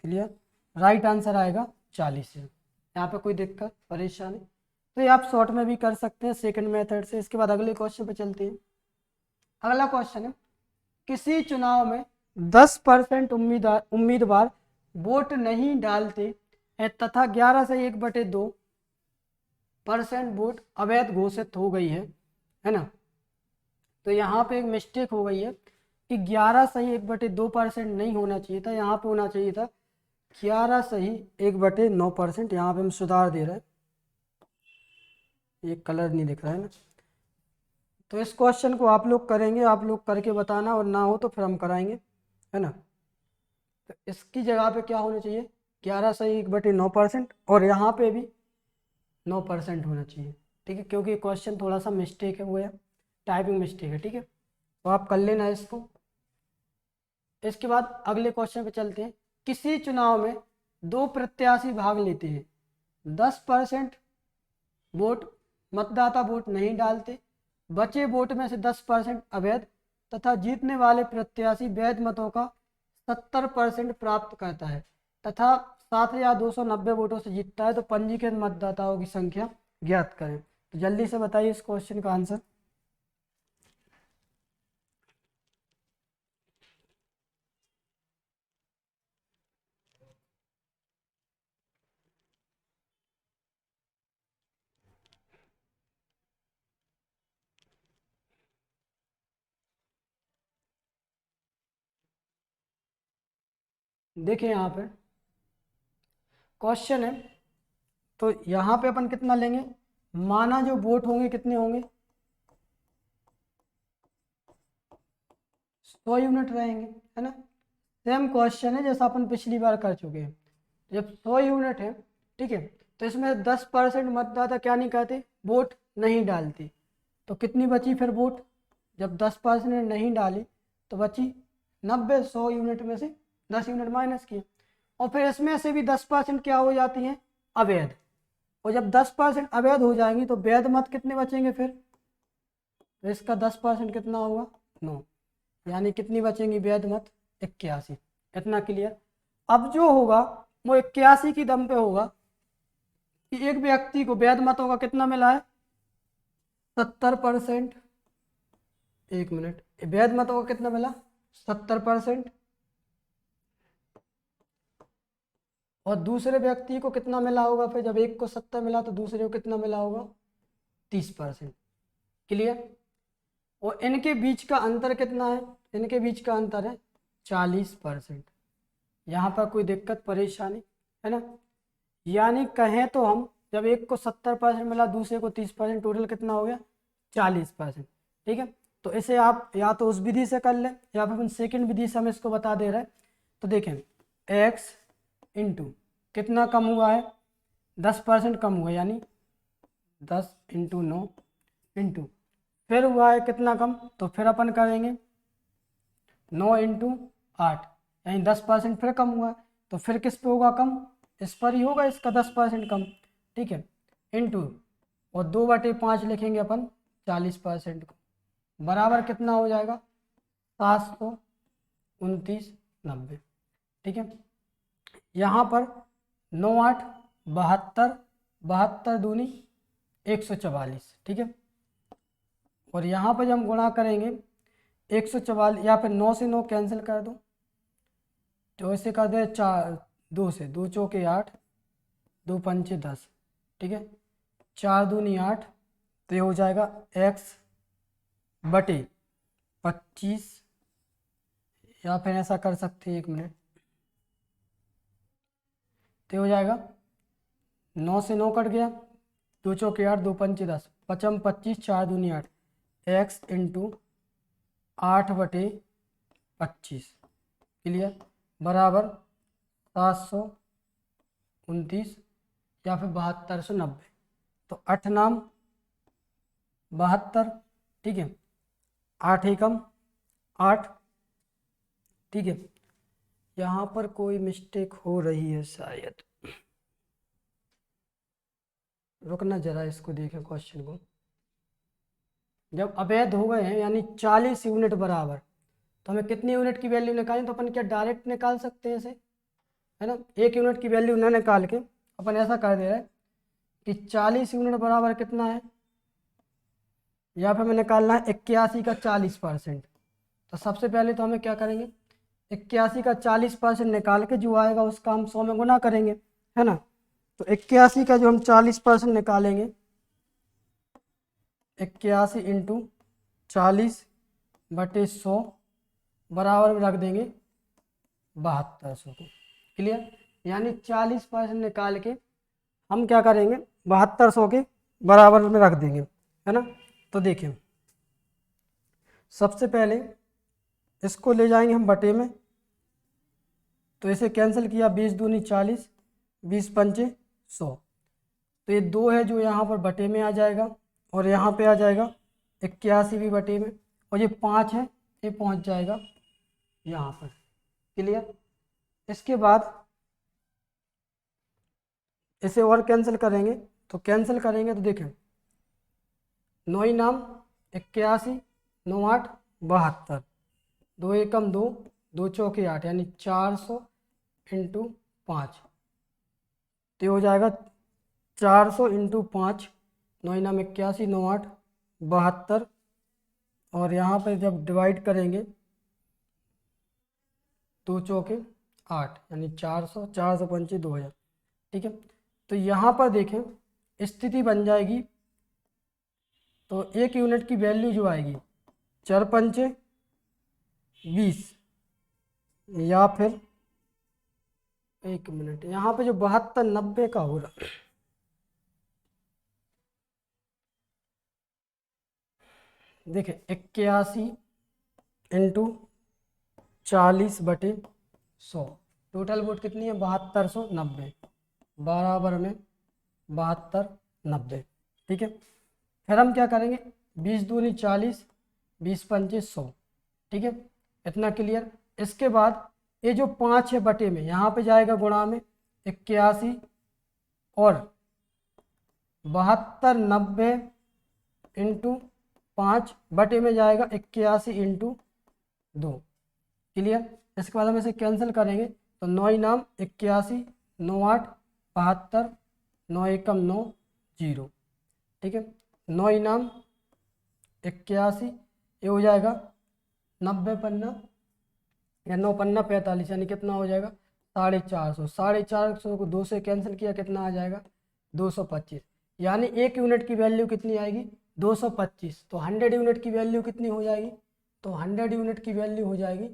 A: क्लियर, राइट आंसर आएगा 40 है। यहाँ पे कोई दिक्कत परेशानी, तो ये आप शॉर्ट में भी कर सकते हैं सेकंड मेथड से। इसके बाद अगले क्वेश्चन पे चलते हैं। अगला क्वेश्चन है, किसी चुनाव में 10% उम्मीदवार वोट नहीं डालते हैं तथा 11 से 1/2% वोट अवैध घोषित हो गई है ना। तो यहाँ पे एक मिस्टेक हो गई है कि 11 सही 1/2% नहीं होना चाहिए था, यहाँ पे होना चाहिए था 11 सही 1/9%। यहाँ पे हम सुधार दे रहे हैं, ये कलर नहीं दिख रहा है ना। तो इस क्वेश्चन को आप लोग करेंगे, आप लोग करके बताना, और ना हो तो फिर हम कराएंगे, है ना। तो इसकी जगह पे क्या होना चाहिए 11 सही 1/9%, और यहाँ पे भी 9% होना चाहिए। ठीक है, क्योंकि क्वेश्चन थोड़ा सा मिस्टेक है, वो है टाइपिंग मिस्टेक है। ठीक है, तो आप कर लेना इसको। इसके बाद अगले क्वेश्चन पे चलते हैं। किसी चुनाव में 2 प्रत्याशी भाग लेते हैं, 10% वोट मतदाता वोट नहीं डालते, बचे वोट में से 10% अवैध, तथा जीतने वाले प्रत्याशी वैध मतों का 70% प्राप्त करता है तथा 7,290 वोटों से जीतता है, तो पंजीकृत मतदाताओं की संख्या ज्ञात करें। तो जल्दी से बताइए इस क्वेश्चन का आंसर। देखिए यहाँ पे क्वेश्चन है, तो यहाँ पे अपन कितना लेंगे, माना जो वोट होंगे कितने होंगे 100 यूनिट रहेंगे, है ना। सेम क्वेश्चन है जैसा अपन पिछली बार कर चुके हैं। जब 100 यूनिट है, ठीक है, तो इसमें 10% मतदाता क्या नहीं करते, वोट नहीं डालते, तो कितनी बची फिर वोट, जब 10% नहीं डाली तो बची 90, 100 यूनिट में से 10 यूनिट माइनस किए, और फिर इसमें से भी 10% क्या हो जाती हैं अवैध, और जब 10% अवैध हो जाएंगी तो वैध मत कितने बचेंगे फिर, तो इसका 10% कितना होगा 9, यानी कितनी बचेंगी वैध मत 81। इतना क्लियर। अब जो होगा वो 81 की दम पे होगा कि एक व्यक्ति को वैध मतों का कितना मिला है 70%, एक मिनट, वैध मतों का कितना मिला 70%, और दूसरे व्यक्ति को कितना मिला होगा, फिर जब एक को 70 मिला तो दूसरे को कितना मिला होगा 30%। क्लियर। और इनके बीच का अंतर कितना है, इनके बीच का अंतर है 40%। यहाँ पर कोई दिक्कत परेशानी है ना, यानी कहें तो हम जब एक को 70% मिला दूसरे को 30%, टोटल कितना हो गया 40%। ठीक है, तो इसे आप या तो उस विधि से कर लें या फिर अपन सेकंड विधि से हम इसको बता दे रहे हैं। तो देखें x इंटू कितना कम हुआ है 10% कम हुआ, यानी 10 इंटू 9 इंटू फिर हुआ है कितना कम, तो फिर अपन करेंगे 9 इंटू 8, यानी 10% फिर कम हुआ है, तो फिर किस पे होगा कम, इस पर ही होगा इसका 10% कम। ठीक है, इंटू और 2/5 लिखेंगे अपन 40% को, बराबर कितना हो जाएगा 729,90। ठीक है, यहाँ पर 9 8 72, 72 दूनी 144। ठीक है, और यहाँ पर जब हम गुणा करेंगे 144, या फिर 9 से 9 कैंसिल कर दो, तो ऐसे कर दे 4, 2 से 2 चौके 8, 2 पंचे 10। ठीक है, 4 दूनी 8, तो ये हो जाएगा x/25, या फिर ऐसा कर सकते हैं, एक मिनट, तो हो जाएगा 9 से 9 कट गया, 2 चौके 8, 2 पंचे 10, 5 25, 4 दूनी 8, x इंटू 8/25 क्लियर बराबर 729 या फिर 7290। तो 8 नाम 72, ठीक है, 8 एकम 8, ठीक है। यहाँ पर कोई मिस्टेक हो रही है शायद, रुकना जरा इसको देखें क्वेश्चन को। जब अवैध हो गए हैं यानी 40 यूनिट बराबर, तो हमें कितनी यूनिट की वैल्यू निकालें, तो अपन क्या डायरेक्ट निकाल सकते हैं इसे, है ना। 1 यूनिट की वैल्यू ना निकाल के अपन ऐसा कर दे रहे हैं कि 40 यूनिट बराबर कितना है, यहाँ पे हमें निकालना है 81 का 40%। तो सबसे पहले तो हमें क्या करेंगे, 81 का 40% निकाल के जो आएगा उसका हम 100 में गुना करेंगे, है ना। तो 81 का जो हम 40% निकालेंगे, 81 इंटू 40/100 बराबर में रख देंगे 7200 को, क्लियर। यानी 40% निकाल के हम क्या करेंगे 7200 के बराबर में रख देंगे, है ना। तो देखिए सबसे पहले इसको ले जाएंगे हम बटे में, तो इसे कैंसिल किया, 20 दूनी 40, 20 पंचे 100। तो ये 2 है जो यहाँ पर बटे में आ जाएगा, और यहाँ पे आ जाएगा 81 भी बटे में, और ये 5 है ये पहुँच जाएगा यहाँ पर, क्लियर। इसके बाद इसे और कैंसिल करेंगे, तो कैंसिल करेंगे तो देखें 9 नाम 81, 9 8 72, 2 एकम 2, 2 चौके 8 यानी 400 इंटू 5, तो हो जाएगा 400 इंटू 5, 9 नाम 81, 9 8 72, और यहाँ पर जब डिवाइड करेंगे 2 चौके 8 यानी 400, 400 पंचे 2000, ठीक है। तो यहाँ पर देखें स्थिति बन जाएगी, तो 1 यूनिट की वैल्यू जो आएगी 4 पंचे 20, या फिर 1 मिनट, यहाँ पे जो 72 90 का हो रहा, देखें 81 इंटू 40/100, टोटल वोट कितनी है 7290 बराबर में 7290, ठीक है। फिर हम क्या करेंगे 20 दूनी 40, 20 पंचे 100, ठीक है, इतना क्लियर। इसके बाद ये जो 5 है बटे में यहाँ पे जाएगा गुणा में 81, और 7290 इंटू 5 बटे में जाएगा 81 इंटू 2, क्लियर। इसके बाद हम इसे कैंसिल करेंगे, तो 9 नाम 81, 9 8 72, 9 एकम 9 0, ठीक है। 9 नाम 81, ये हो जाएगा 90 पन्ना या 9 पन्ना 45, यानी कितना हो जाएगा 450, 450 को 2 से कैंसिल किया कितना आ जाएगा 225, यानी 1 यूनिट की वैल्यू कितनी आएगी 225। तो 100 यूनिट की वैल्यू कितनी हो जाएगी, तो 100 यूनिट की वैल्यू हो जाएगी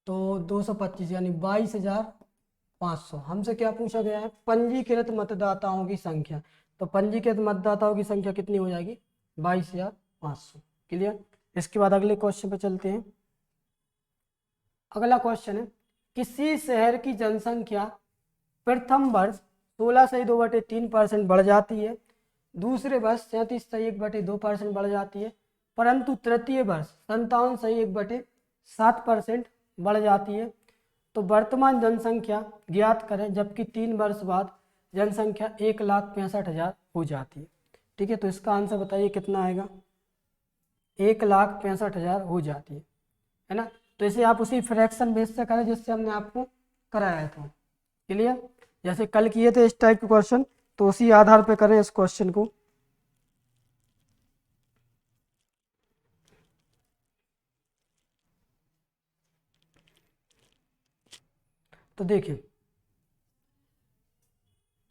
A: तो 225 यानी 22,500। हमसे क्या पूछा गया है पंजीकृत मतदाताओं की संख्या, तो पंजीकृत मतदाताओं की संख्या कितनी हो जाएगी 22,500, क्लियर। इसके बाद अगले क्वेश्चन पे चलते हैं। अगला क्वेश्चन है किसी शहर की जनसंख्या प्रथम वर्ष 16.2/3% बढ़ जाती है, दूसरे वर्ष 37.1/2% बढ़ जाती है, परंतु तृतीय वर्ष 57.1/7% बढ़ जाती है। तो वर्तमान जनसंख्या ज्ञात करें, जबकि 3 वर्ष बाद जनसंख्या 1,65,000 हो जाती है, ठीक है। तो इसका आंसर बताइए कितना आएगा, 1,65,000 हो जाती है ना। तो इसे आप उसी फ्रैक्शन बेस से करें जिससे हमने आपको कराया था, क्लियर। जैसे कल किए थे इस टाइप के क्वेश्चन, तो उसी आधार पे करें इस क्वेश्चन को। तो देखिए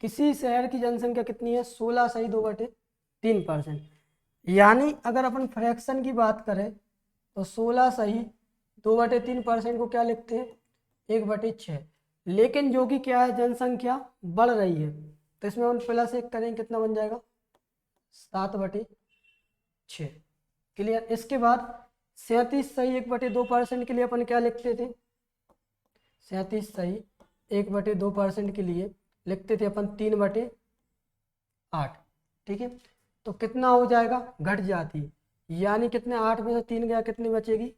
A: किसी शहर की जनसंख्या कितनी है 16.2/3%, यानी अगर अपन फ्रैक्शन की बात करें तो 16.2/3% को क्या लिखते हैं 1/6, लेकिन जो कि क्या है, जनसंख्या बढ़ रही है, तो इसमें हम +1 करेंगे, कितना बन जाएगा 7/6। क्लियर। इसके बाद 37 सही 1/2% के लिए अपन क्या लिखते थे, 37 सही 1/2% के लिए लिखते थे अपन 3/8। ठीक है, तो कितना हो जाएगा, घट जाती है, यानी कितने, 8 में से 3 गया, कितनी बचेगी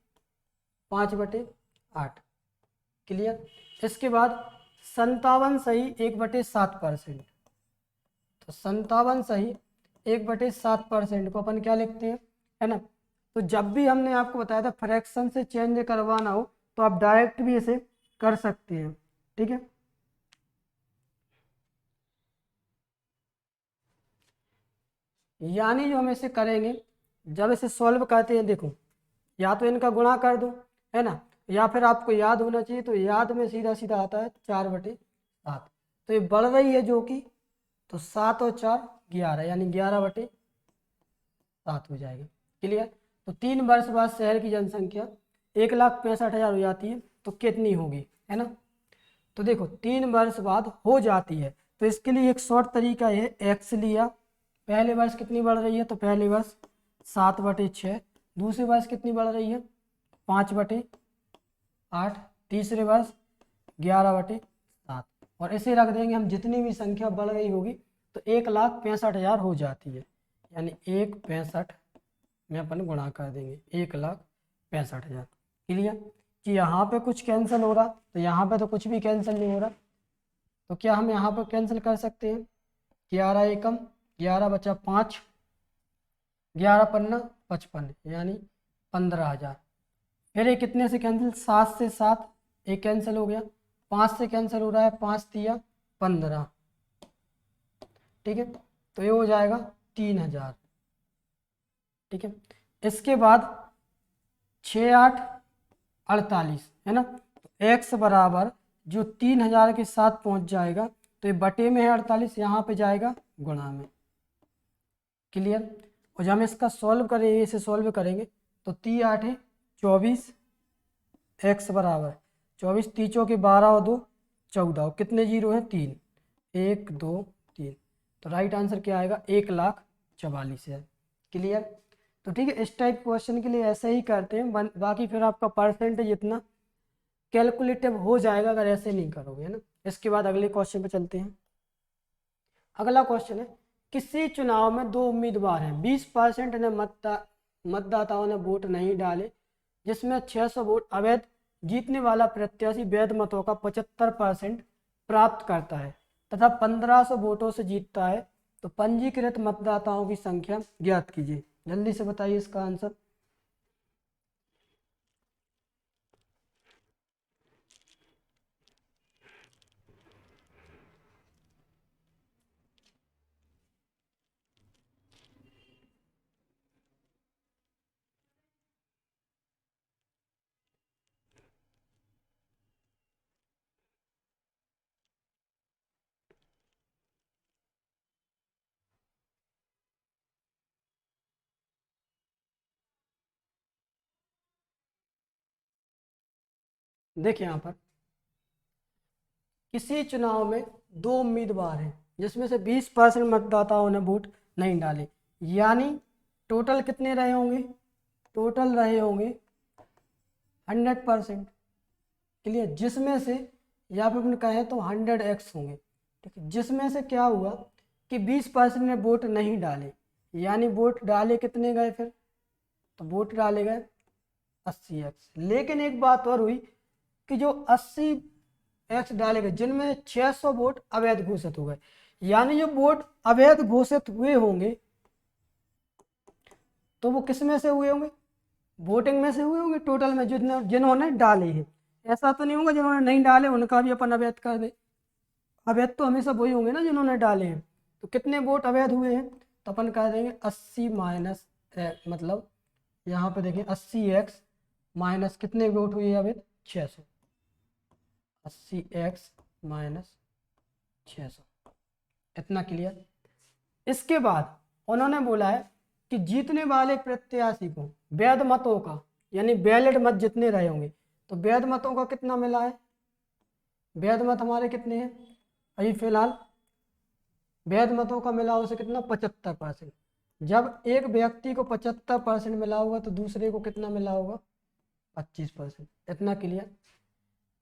A: 5/8। क्लियर। इसके बाद 57 सही 1/7%, तो 57 सही 1/7% को अपन क्या लिखते हैं, है ना। तो जब भी हमने आपको बताया था फ्रैक्शन से चेंज करवाना हो तो आप डायरेक्ट भी इसे कर सकते हैं। ठीक है, यानी जो हम इसे करेंगे, जब इसे सॉल्व करते हैं, देखो या तो इनका गुणा कर दो, है ना, या फिर आपको याद होना चाहिए, तो याद में सीधा सीधा आता है 4/7। तो ये बढ़ रही है जो कि, तो 7 और 4 11, यानी 11/7 हो जाएगा। क्लियर। तो 3 वर्ष बाद शहर की जनसंख्या 1,65,000 हो जाती है, तो कितनी होगी, है ना। तो देखो 3 वर्ष बाद हो जाती है, तो इसके लिए एक शॉर्ट तरीका है, एक्स लिया, पहले वर्ष कितनी बढ़ रही है, तो पहले वर्ष 7/6, दूसरे वर्ष कितनी बढ़ रही है 5/8, तीसरे वर्ष 11/7, और इसे रख देंगे हम, जितनी भी संख्या बढ़ रही होगी तो 1,65,000 हो जाती है, यानी 1/65 में अपन गुणा कर देंगे 1,65,000। क्लियर। कि यहाँ पे कुछ कैंसिल हो रहा, तो यहाँ पे तो कुछ भी कैंसिल नहीं हो रहा, तो क्या हम यहाँ पर कैंसिल कर सकते हैं, 11 एकम 11 बचा 5, 11×5 = 55, यानी 15,000। फिर ये कितने से कैंसिल, 7 से 7 एक कैंसिल हो गया, 5 से कैंसिल हो रहा है, 5×3 = 15। ठीक है, तो ये हो जाएगा 3,000। ठीक है, इसके बाद 6×8 = 48, है ना। एक्स बराबर जो 3,000 के साथ पहुंच जाएगा, तो ये बटे में है 48, यहाँ पे जाएगा गुणा में। क्लियर। और जब हम इसका सॉल्व करेंगे, इसे सॉल्व करेंगे, तो 3×8 = 24, एक्स बराबर 24, 3 के 12 और 2 14, और कितने जीरो हैं 3, 1 2 3, तो राइट आंसर क्या आएगा 1,44,000। क्लियर। तो ठीक है, इस टाइप क्वेश्चन के लिए ऐसे ही करते हैं, बाकी फिर आपका परसेंटेज इतना कैलकुलेटिव हो जाएगा अगर ऐसे नहीं करोगे, है ना। इसके बाद अगले क्वेश्चन पे चलते हैं। अगला क्वेश्चन है, किसी चुनाव में 2 उम्मीदवार हैं, 20% ने मतदाताओं ने वोट नहीं डाले, जिसमें 600 वोट अवैध, जीतने वाला प्रत्याशी वैध मतों का 75% प्राप्त करता है तथा 1500 वोटों से जीतता है, तो पंजीकृत मतदाताओं की संख्या ज्ञात कीजिए। जल्दी से बताइए इसका आंसर। देखिए यहाँ पर किसी चुनाव में 2 उम्मीदवार हैं, जिसमें से 20% मतदाताओं ने वोट नहीं डाले, यानी टोटल कितने रहे होंगे, टोटल रहे होंगे 100%। क्लियर। जिसमें से, या फिर अपन कहें तो 100x होंगे। ठीक है, जिसमें से क्या हुआ कि 20% ने वोट नहीं डाले, यानी वोट डाले कितने गए फिर, तो वोट डाले गए 80x। लेकिन एक बात और हुई कि जो 80x डाले गए, जिनमें 600 वोट अवैध घोषित हो गए, यानी जो वोट अवैध घोषित हुए होंगे तो वो किस में से हुए होंगे, वोटिंग में से हुए होंगे, टोटल में जिन्होंने डाले हैं। ऐसा तो नहीं होगा जिन्होंने नहीं डाले उनका भी अपन अवैध कर दे, अवैध तो हमेशा वही होंगे ना जिन्होंने डाले हैं। तो कितने वोट अवैध हुए हैं, तो अपन कह देंगे 80 माइनस, मतलब यहाँ पे देखें 80x माइनस कितने वोट हुए अवैध 600, 80x माइनस 600, इतना क्लियर। इसके बाद उन्होंने बोला है कि जीतने वाले प्रत्याशी को वैध मतों का, यानी वैलिड मत जितने रहे होंगे, तो वैध मतों का कितना मिला है वैध मत हमारे कितने हैं अभी फिलहाल? वैध मतों का मिला से कितना 75%। जब एक व्यक्ति को 75% मिला होगा तो दूसरे को कितना मिला होगा 25%। इतना क्लियर।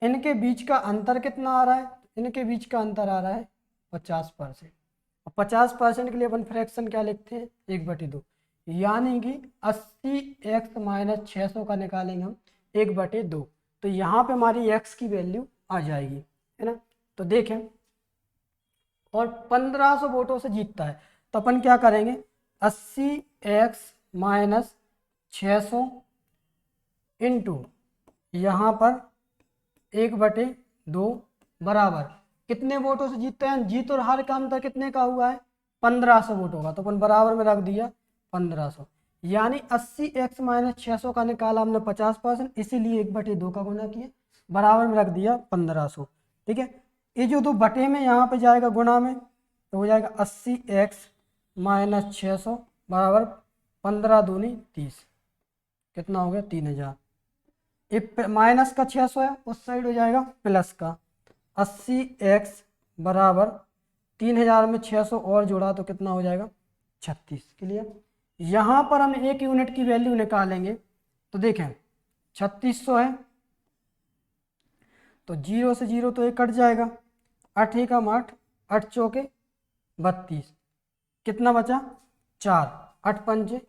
A: इनके बीच का अंतर कितना आ रहा है? इनके बीच का अंतर आ रहा है 50%। और 50% के लिए अपन फ्रैक्शन क्या लिखते हैं 1/2, यानी कि 80x - 600 का निकालेंगे हम 1/2। तो यहाँ पे हमारी x की वैल्यू आ जाएगी, है ना। तो देखें, और 1500 वोटों से जीतता है तो अपन क्या करेंगे 80x - 600 इंटू यहाँ पर 1/2 बराबर कितने वोटों से जीतते हैं? जीत और हार का अंतर कितने का हुआ है 1500 वोटों का, तो अपन बराबर में रख दिया 1500, यानी 80x - 600 का निकाला हमने 50%, इसीलिए 1/2 का गुना किया, बराबर में रख दिया 1500। ठीक है, ये जो 2 बटे में यहाँ पे जाएगा गुणा में, तो हो जाएगा 80x - 600 बराबर 15 दूनी 30, कितना हो गया 3000। ये माइनस का 600 है, उस साइड हो जाएगा प्लस का 80x बराबर 3000 में 600 और जोड़ा तो कितना हो जाएगा 36। क्लियर। यहाँ पर हम 1 यूनिट की वैल्यू निकालेंगे तो देखें 3600 है तो 0 से 0 तो 1 कट जाएगा, 8 एकम 8, 8 चौके 32, कितना बचा 4, 8 पंचे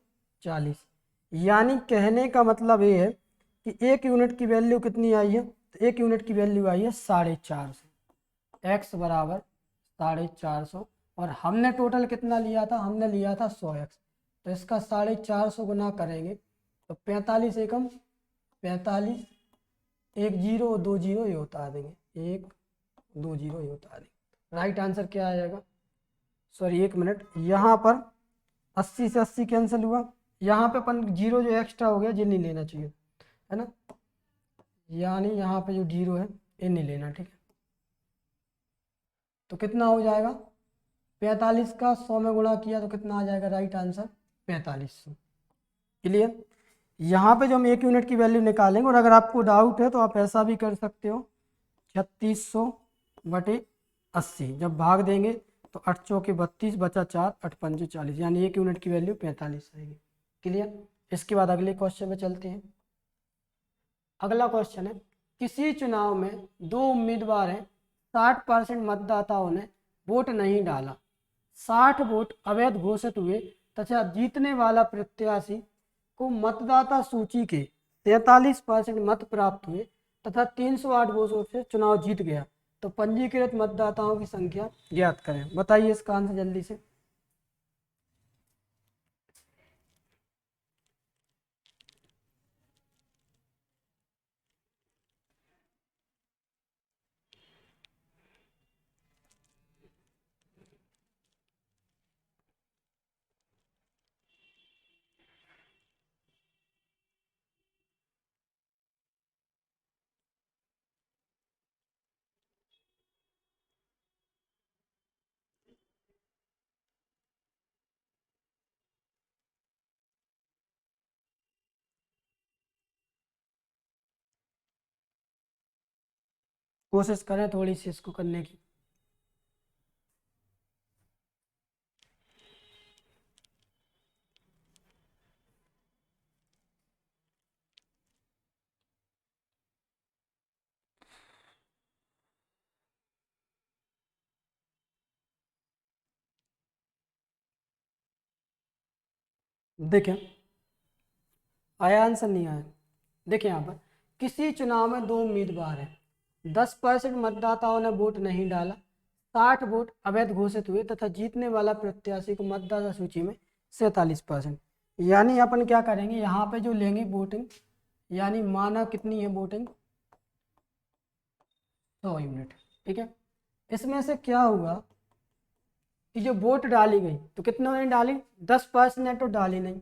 A: 40। यानी कहने का मतलब ये है कि 1 यूनिट की वैल्यू कितनी आई है, तो 1 यूनिट की वैल्यू आई है 450, x बराबर 450। और हमने टोटल कितना लिया था, हमने लिया था 100x, तो इसका 450 गुना करेंगे तो 45 एकम 45, 1 0 2 0 ये उतार देंगे, 1 2 0 ये उतार देंगे। राइट आंसर क्या आ जाएगा, सॉरी 1 मिनट, यहाँ पर 80 से 80 कैंसिल हुआ, यहाँ पे अपन 0 जो एक्स्ट्रा हो गया ये नहीं लेना चाहिए, है ना, यानी यहाँ पे जो 0 है ये नहीं लेना। ठीक है, तो कितना हो जाएगा 45 का 100 में गुणा किया तो कितना आ जाएगा, राइट आंसर 4500। क्लियर। यहाँ पे जो हम 1 यूनिट की वैल्यू निकालेंगे, और अगर आपको डाउट है तो आप ऐसा भी कर सकते हो 3600/80, जब भाग देंगे तो 8 चौके 32 बचा 4, 8 पंचे 40, यानी 1 यूनिट की वैल्यू 45 आएगी। क्लियर। इसके बाद अगले क्वेश्चन में चलते हैं। अगला क्वेश्चन है, किसी चुनाव में 2 उम्मीदवार हैं, 60% मतदाताओं ने वोट नहीं डाला, 60 वोट अवैध घोषित हुए तथा जीतने वाला प्रत्याशी को मतदाता सूची के 43% मत प्राप्त हुए तथा 308 वोटों से चुनाव जीत गया, तो पंजीकृत मतदाताओं की संख्या ज्ञात करें। बताइए इसका आंसर जल्दी से। कोशिश करें थोड़ी सी इसको करने की। देखें आया आंसर, नहीं आया। देखिए यहाँ पर किसी चुनाव में 2 उम्मीदवार हैं, 10% मतदाताओं ने वोट नहीं डाला, 60 वोट अवैध घोषित हुए तथा जीतने वाला प्रत्याशी को मतदाता सूची में 47%। यानी अपन क्या करेंगे, यहाँ पे जो लेंगे वोटिंग, यानी माना कितनी है वोटिंग 100 यूनिट। ठीक है, इसमें से क्या हुआ कि जो वोट डाली गई तो कितने ने डाली, 10% ने तो डाली नहीं,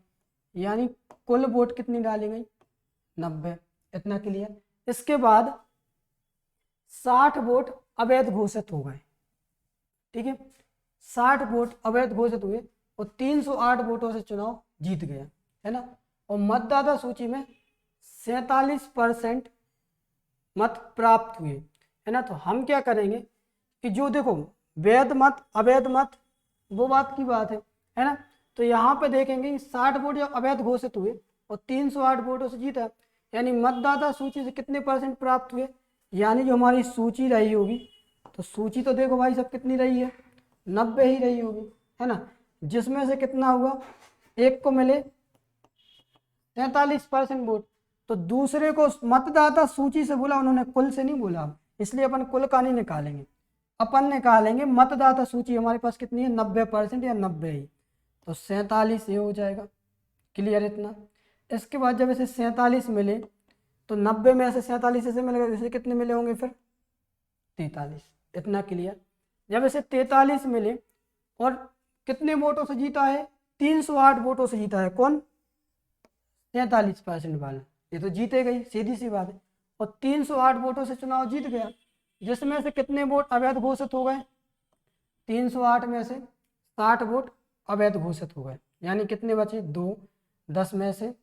A: यानी कुल वोट कितनी डाली गई 90। इतना क्लियर। इसके बाद 60 वोट अवैध घोषित हो गए। ठीक है, 60 वोट अवैध घोषित हुए और 308 वोटों से चुनाव जीत गया, है ना। और मतदाता सूची में 47% मत प्राप्त हुए, है ना। तो हम क्या करेंगे कि जो देखो वैध मत अवैध मत वो बात की बात है ना। तो यहाँ पे देखेंगे 60 वोट जब अवैध घोषित हुए और 308 वोटों से जीता, यानी मतदाता सूची से कितने % प्राप्त हुए, यानी जो हमारी सूची रही होगी, तो सूची तो देखो भाई सब कितनी रही है, 90 ही रही होगी, है ना। जिसमें से कितना हुआ, एक को मिले 43% वोट। तो दूसरे को मतदाता सूची से बोला उन्होंने, कुल से नहीं बोला, इसलिए अपन कुल का नहीं निकालेंगे, अपन निकालेंगे मतदाता सूची हमारे पास कितनी है, 90% या 90 ही, तो 47 ये हो जाएगा। क्लियर इतना। इसके बाद जब इसे 47 मिले तो 90 में से 47 ऐसे मिलेगा, इसे कितने मिले होंगे फिर 43, इतना क्लियर। जब इसे 43 मिले और कितने वोटों से जीता है, 308 वोटों से जीता है, कौन 43% वाला, ये तो जीते गई, सीधी सी बात है। और 308 वोटों से चुनाव जीत गया, जिसमें से कितने वोट अवैध घोषित हो गए, 308 में से 60 वोट अवैध घोषित हो गए, यानी कितने बचे 2, 10 में से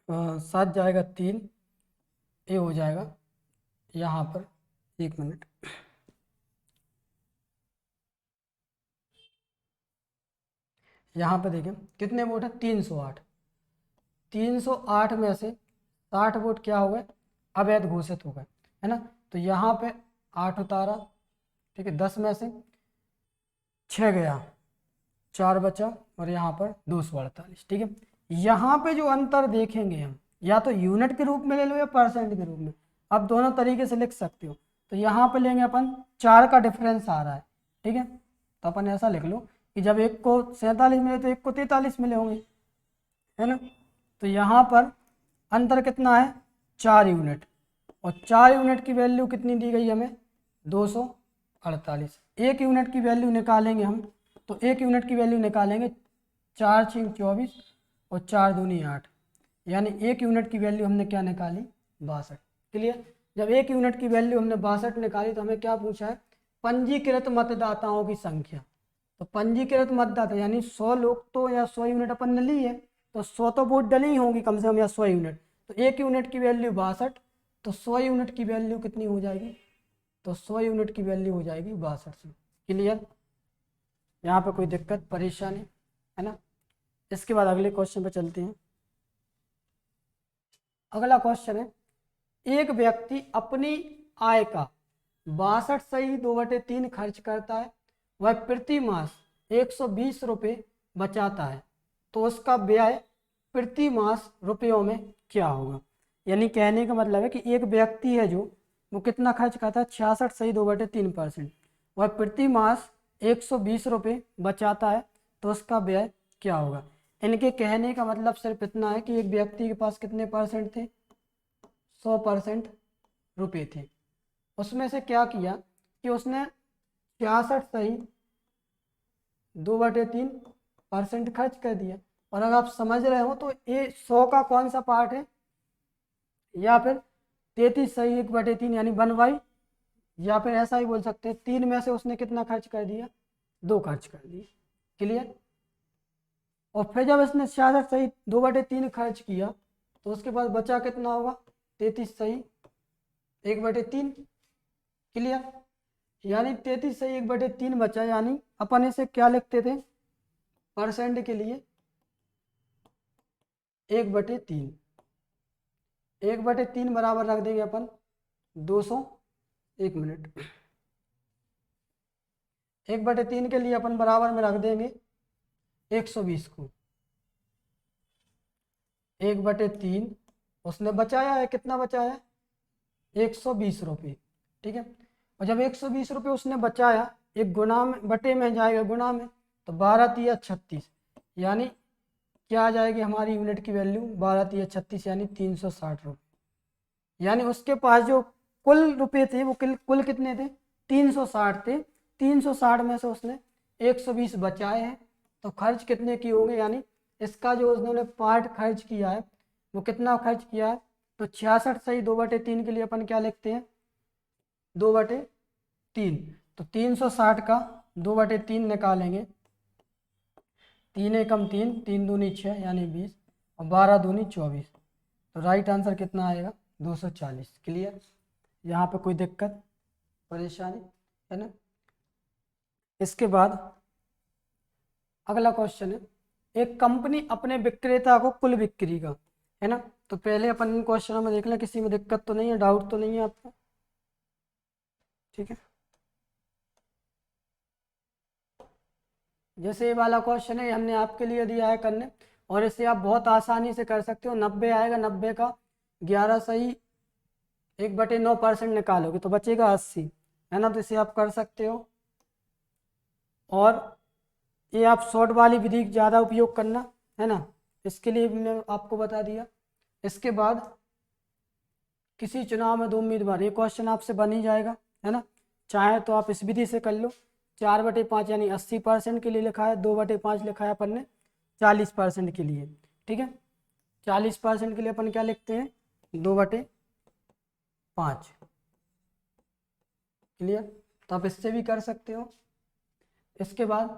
A: 7 जाएगा 3, ये हो जाएगा यहाँ पर, 1 मिनट, यहाँ पे देखें कितने वोट है 308, 308 में से 60 वोट क्या हो गए अवैध घोषित हो गए, है ना। तो यहाँ पे 8 उतारा, ठीक है, 10 में से 6 गया, 4 बचा, और यहाँ पर 248, ठीक है। यहाँ पे जो अंतर देखेंगे हम, या तो यूनिट के रूप में ले लो या परसेंट के रूप में, आप दोनों तरीके से लिख सकते हो। तो यहाँ पे लेंगे अपन 4 का डिफरेंस आ रहा है, ठीक है। तो अपन ऐसा लिख लो कि जब एक को 47 मिले तो एक को 43 मिले होंगे, है ना। तो यहाँ पर अंतर कितना है 4 यूनिट, और 4 यूनिट की वैल्यू कितनी दी गई हमें 248। 1 यूनिट की वैल्यू निकालेंगे हम, तो 1 यूनिट की वैल्यू निकालेंगे 4 × 24 और 4 दूनी 8, यानी 1 यूनिट की वैल्यू हमने क्या निकाली 62। क्लियर। जब 1 यूनिट की वैल्यू हमने 62 निकाली तो हमें क्या पूछा है, पंजीकृत मतदाताओं की संख्या। तो पंजीकृत मतदाता यानी 100 लोग तो, या 100 यूनिट अपन ने ली है, तो 100 तो वोट डली ही होंगी कम से कम, या 100 यूनिट, तो 1 यूनिट की वैल्यू 62, तो 100 यूनिट की वैल्यू कितनी हो जाएगी, तो 100 यूनिट की वैल्यू हो जाएगी 62 से। क्लियर। यहाँ पे कोई दिक्कत परेशानी है ना। इसके बाद अगले क्वेश्चन पे चलते हैं। अगला क्वेश्चन है, एक व्यक्ति अपनी आय का 62.2/3 खर्च करता है, वह प्रति मास 120 रुपये बचाता है, तो उसका व्यय प्रति मास रुपयों में क्या होगा। यानी कहने का मतलब है कि एक व्यक्ति है जो वो कितना खर्च करता है 66.2/3%, वह प्रति मास 120 रुपये बचाता है, तो उसका व्यय क्या होगा। इनके कहने का मतलब सिर्फ इतना है कि एक व्यक्ति के पास कितने % थे 100% रुपये थे, उसमें से क्या किया कि उसने 66.2/3% खर्च कर दिया। और अगर आप समझ रहे हो तो ये 100 का कौन सा पार्ट है, या फिर 33.1/3 यानी 1/, या फिर ऐसा ही बोल सकते हैं 3 में से उसने कितना खर्च कर दिया 2 खर्च कर दिए। क्लियर। और फिर जब इसने 66.2/3 खर्च किया तो उसके पास बचा कितना होगा 33.1/3। क्लियर। यानी 33.1/3 बचा, यानी अपन इसे क्या लिखते थे % के लिए 1/3, 1/3 बराबर रख देंगे अपन 200, 1 मिनट, 1/3 के लिए अपन बराबर में रख देंगे 120 को, 1/3 उसने बचाया है, कितना बचाया 120 रुपये, ठीक है। और जब 120 रुपये उसने बचाया, एक गुना में बटे में जाएगा गुना में, तो 12×3 = 36, यानी क्या आ जाएगी हमारी यूनिट की वैल्यू 12×3 = 36, यानी 360 रुपये। यानी उसके पास जो कुल रुपये थे वो कुल कितने थे 360 थे, 360 में से उसने 120 बचाए हैं, तो खर्च कितने की होंगे, यानी इसका जो उन्होंने पार्ट खर्च किया है वो कितना खर्च किया है, तो 66.2/3 के लिए अपन क्या लिखते हैं 2/3, तो 360 का 2/3 निकालेंगे, 3 एकम 3, 3 दूनी 6 यानी 20, और 12 दूनी 24, तो राइट आंसर कितना आएगा 240। क्लियर। यहाँ पे कोई दिक्कत परेशानी, है ना। इसके बाद अगला क्वेश्चन है, एक कंपनी अपने विक्रेता को कुल बिक्री का, है ना। तो पहले अपन इन क्वेश्चनों में देख लें, किसी में दिक्कत तो नहीं है, डाउट तो नहीं है आपको, ठीक है। जैसे ये वाला क्वेश्चन है, ये हमने आपके लिए दिया है करने, और इसे आप बहुत आसानी से कर सकते हो। 90 आएगा, 90 का 11 सही 1/9% निकालोगे तो बचेगा 80, है ना। तो इसे आप कर सकते हो, और ये आप शॉर्ट वाली विधि ज़्यादा उपयोग करना, है ना, इसके लिए भी मैं आपको बता दिया। इसके बाद किसी चुनाव में 2 उम्मीदवार, ये क्वेश्चन आपसे बन ही जाएगा, है ना। चाहे तो आप इस विधि से कर लो, 4/5 यानी 80% के लिए लिखा है, 2/5 लिखा है अपन ने 40% के लिए, ठीक है। 40% के लिए अपन क्या लिखते हैं, 2/5, क्लियर। तो आप इससे भी कर सकते हो। इसके बाद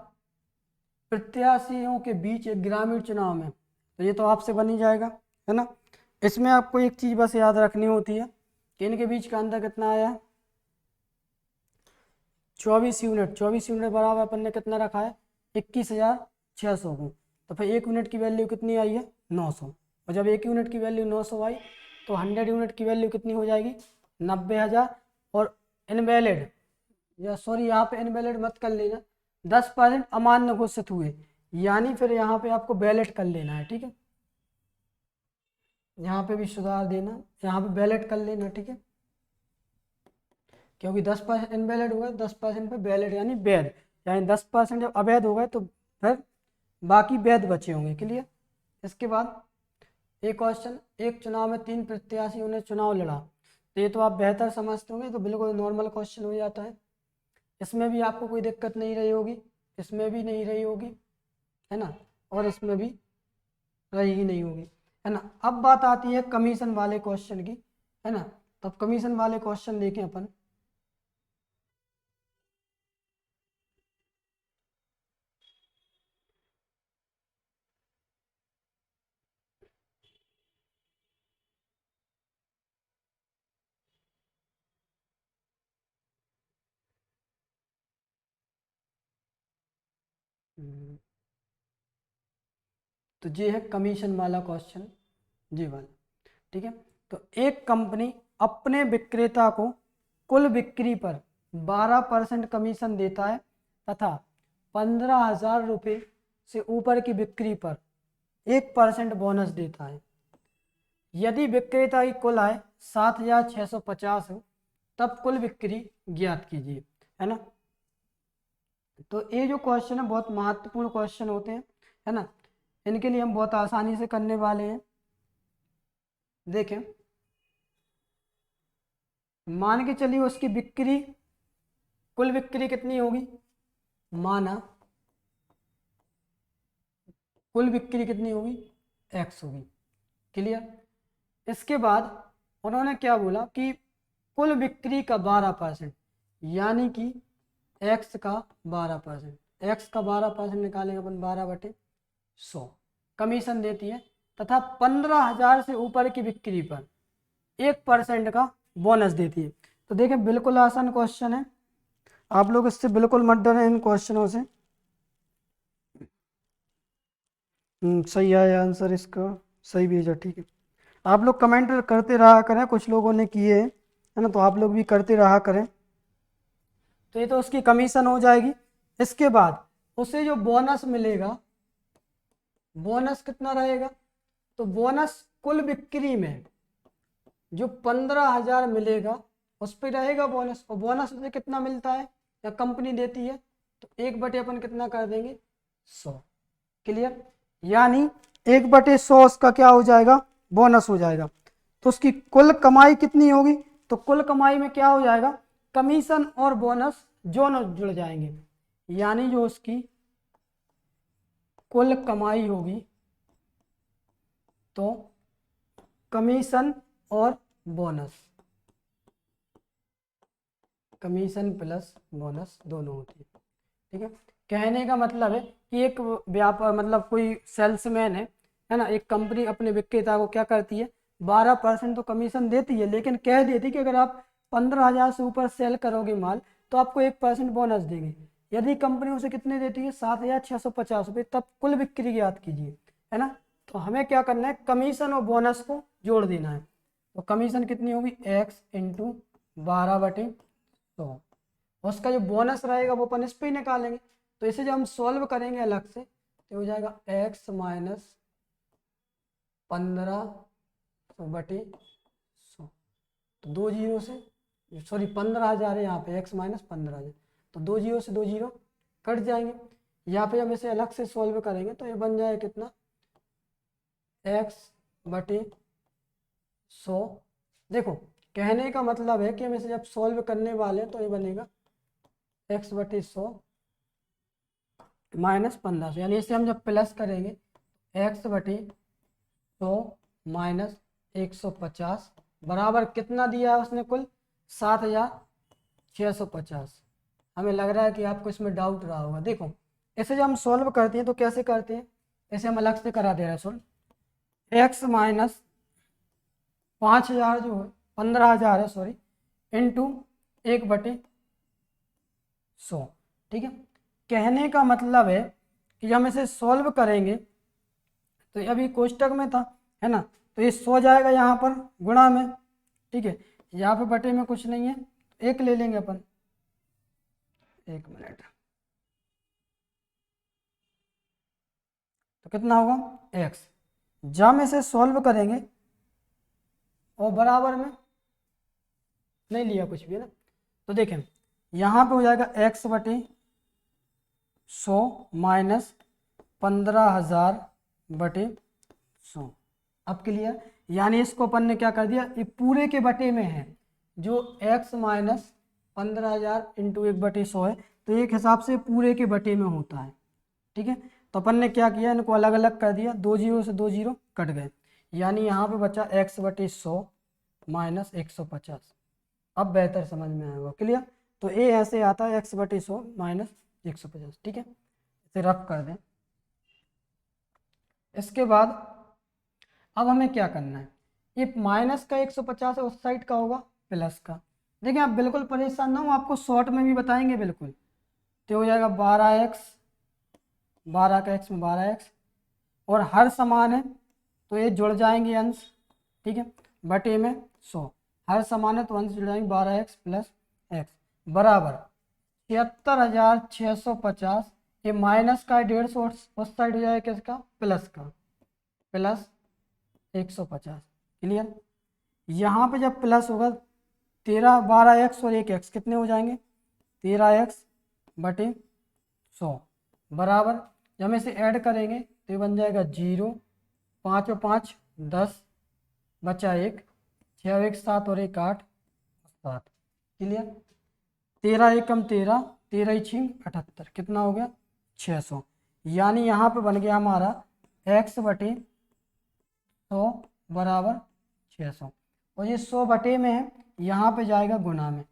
A: प्रत्याशियों के बीच एक ग्रामीण चुनाव में, तो ये तो आपसे बन ही जाएगा, है ना। इसमें आपको एक चीज़ बस याद रखनी होती है कि इनके बीच का अंतर कितना आया है, 24 यूनिट। 24 यूनिट बराबर अपन ने कितना रखा है, 21,600 को। तो फिर 1 यूनिट की वैल्यू कितनी आई है, 900। और जब 1 यूनिट की वैल्यू 900 आई तो 100 यूनिट की वैल्यू कितनी हो जाएगी, 90,000। और इनवैलिड, या सॉरी यहाँ पे इनवैलिड मत कर लेना, 10% अमान्य घोषित हुए, यानी फिर यहाँ पे आपको बैलेट कर लेना है, ठीक है। यहाँ पे भी सुधार देना, यहाँ पे बैलेट कर लेना, ठीक है। क्योंकि 10% इनवैलिड होगा, 10% पे वैलिड यानी वैध, यानी 10% जब अवैध हो गए तो फिर बाकी वैध बचे होंगे, क्लियर। इसके बाद एक क्वेश्चन, एक चुनाव में 3 प्रत्याशियों ने चुनाव लड़ा। तो ये तो आप बेहतर समझते होंगे, तो बिल्कुल नॉर्मल क्वेश्चन हो जाता है। इसमें भी आपको कोई दिक्कत नहीं रही होगी, इसमें भी नहीं रही होगी, है ना, और इसमें भी रहेगी नहीं होगी, है ना। अब बात आती है कमीशन वाले क्वेश्चन की, है ना। तो अब कमीशन वाले क्वेश्चन देखें अपन। तो ये है कमीशन वाला क्वेश्चन, जी वाला, ठीक है। तो एक कंपनी अपने विक्रेता को कुल बिक्री पर 12% कमीशन देता है तथा 15,000 रुपये से ऊपर की बिक्री पर 1% बोनस देता है। यदि विक्रेता की कुल आय 7,650 हो तब कुल बिक्री ज्ञात कीजिए, है ना। तो ये जो क्वेश्चन है बहुत महत्वपूर्ण क्वेश्चन होते हैं, है ना। इनके लिए हम बहुत आसानी से करने वाले हैं। देखें, मान के चलिए उसकी बिक्री, कुल बिक्री कितनी होगी, माना कुल बिक्री कितनी होगी, एक्स होगी, क्लियर। इसके बाद उन्होंने क्या बोला कि कुल बिक्री का 12%, यानी कि एक्स का 12%, एक्स का 12% निकालेंगे अपन, 12/100 कमीशन देती है तथा 15,000 से ऊपर की बिक्री पर 1% का बोनस देती है। तो देखें बिल्कुल आसान क्वेश्चन है, आप लोग इससे बिल्कुल मत डरें इन क्वेश्चनों से। सही आया आंसर इसका, सही भेजा, ठीक है। आप लोग कमेंट करते रहा करें, कुछ लोगों ने किए, है ना, तो आप लोग भी करते रहा करें। तो ये तो उसकी कमीशन हो जाएगी। इसके बाद उसे जो बोनस मिलेगा, बोनस कितना रहेगा, तो बोनस कुल बिक्री में जो 15,000 मिलेगा उस पर रहेगा बोनस। और बोनस उसे कितना मिलता है या कंपनी देती है, तो 1/, अपन कितना कर देंगे, 100, क्लियर। यानी 1/100 उसका क्या हो जाएगा, बोनस हो जाएगा। तो उसकी कुल कमाई कितनी होगी, तो कुल कमाई में क्या हो जाएगा, कमीशन और बोनस दोनों जुड़ जाएंगे, यानी जो उसकी कुल कमाई होगी तो कमीशन और बोनस, कमीशन प्लस बोनस दोनों होती है, ठीक है। कहने का मतलब है कि एक व्यापार, मतलब कोई सेल्समैन है ना, एक कंपनी अपने विक्रेता को क्या करती है, 12% तो कमीशन देती है, लेकिन कह देती कि अगर आप 15,000 से ऊपर सेल करोगे माल तो आपको 1% बोनस देंगे। यदि कंपनी उसे कितने देती है 7,650 रुपये, तब कुल बिक्री याद कीजिए, है ना। तो हमें क्या करना है, कमीशन और बोनस को जोड़ देना है। तो कमीशन कितनी होगी x इंटू 12/100, उसका जो बोनस रहेगा वो अपन इस पे ही निकालेंगे। तो इसे जब हम सॉल्व करेंगे अलग से तो हो जाएगा x माइनस 15/100, तो 2 जीरो से, सॉरी 15,000 है यहाँ पे, x माइनस 15,000, तो 2 जीरो से 2 जीरो कट जाएंगे। यहाँ पे जब इसे अलग से सॉल्व करेंगे तो ये बन जाएगा कितना, x/100। देखो कहने का मतलब है कि हम इसे जब सॉल्व करने वाले हैं तो ये बनेगा x/100 माइनस 1500, यानी इसे हम जब प्लस करेंगे x/100 माइनस 150 बराबर कितना दिया है उसने कुल 7,650। हमें लग रहा है कि आपको इसमें डाउट रहा होगा। देखो इसे जब हम सॉल्व करते हैं तो कैसे करते हैं, इसे हम अलग से करा दे रहे हैं सॉल्व। x माइनस 5,000 जो है 15,000 है सॉरी, इंटू 1/100, ठीक है। कहने का मतलब है कि हम इसे सॉल्व करेंगे तो अभी कोष्टक में था, है ना, तो ये 100 जाएगा यहाँ पर गुणा में, ठीक है। यहाँ पे बटे में कुछ नहीं है, एक ले लेंगे अपन, एक मिनट, तो कितना होगा x, जब हम इसे सॉल्व करेंगे और बराबर में नहीं लिया कुछ भी, है ना, तो देखें यहाँ पे हो जाएगा x/100 माइनस 15,000/100। अब क्लियर, यानी इसको अपन ने क्या कर दिया, ये पूरे के बटे में है, जो x माइनस 15,000 इंटू 1/100 है, तो एक हिसाब से पूरे के बटे में होता है, ठीक है। तो अपन ने क्या किया, इनको अलग अलग कर दिया, 2 जीरो से 2 जीरो कट गए, यानी यहाँ पे बचा x/100 माइनस 150। अब बेहतर समझ में आएगा, क्लियर। तो ए ऐसे आता है x/100 माइनस 150, ठीक है, इसे रफ कर दें। इसके बाद अब हमें क्या करना है, ये माइनस का 150 है, उस साइड का होगा प्लस का। देखिए आप बिल्कुल परेशान ना हो, आपको शॉर्ट में भी बताएंगे बिल्कुल। तो हो जाएगा 12x, 12 का x में 12x, और हर समान है तो ये जुड़ जाएंगे अंश, ठीक है, बटे में 100, हर समान है तो अंश जुड़ जाएंगे 12x प्लस x बराबर 73,650। ये माइनस का 150 उस साइड हो जाएगा किसका, प्लस का, प्लस 150, क्लियर। यहाँ पे जब प्लस होगा 12x और 1x कितने हो जाएंगे 13x/100 बराबर, जब हम इसे ऐड करेंगे तो ये बन जाएगा 0, 5 और 5 10, बचा 1, 6 और 1 7 और 1 8 7, क्लियर। 13 एकम 13, 13 6 78, कितना हो गया 600। यानी यहाँ पे बन गया हमारा x/100 बराबर 600, और ये 100 बटे में है, यहाँ पे जाएगा गुना में,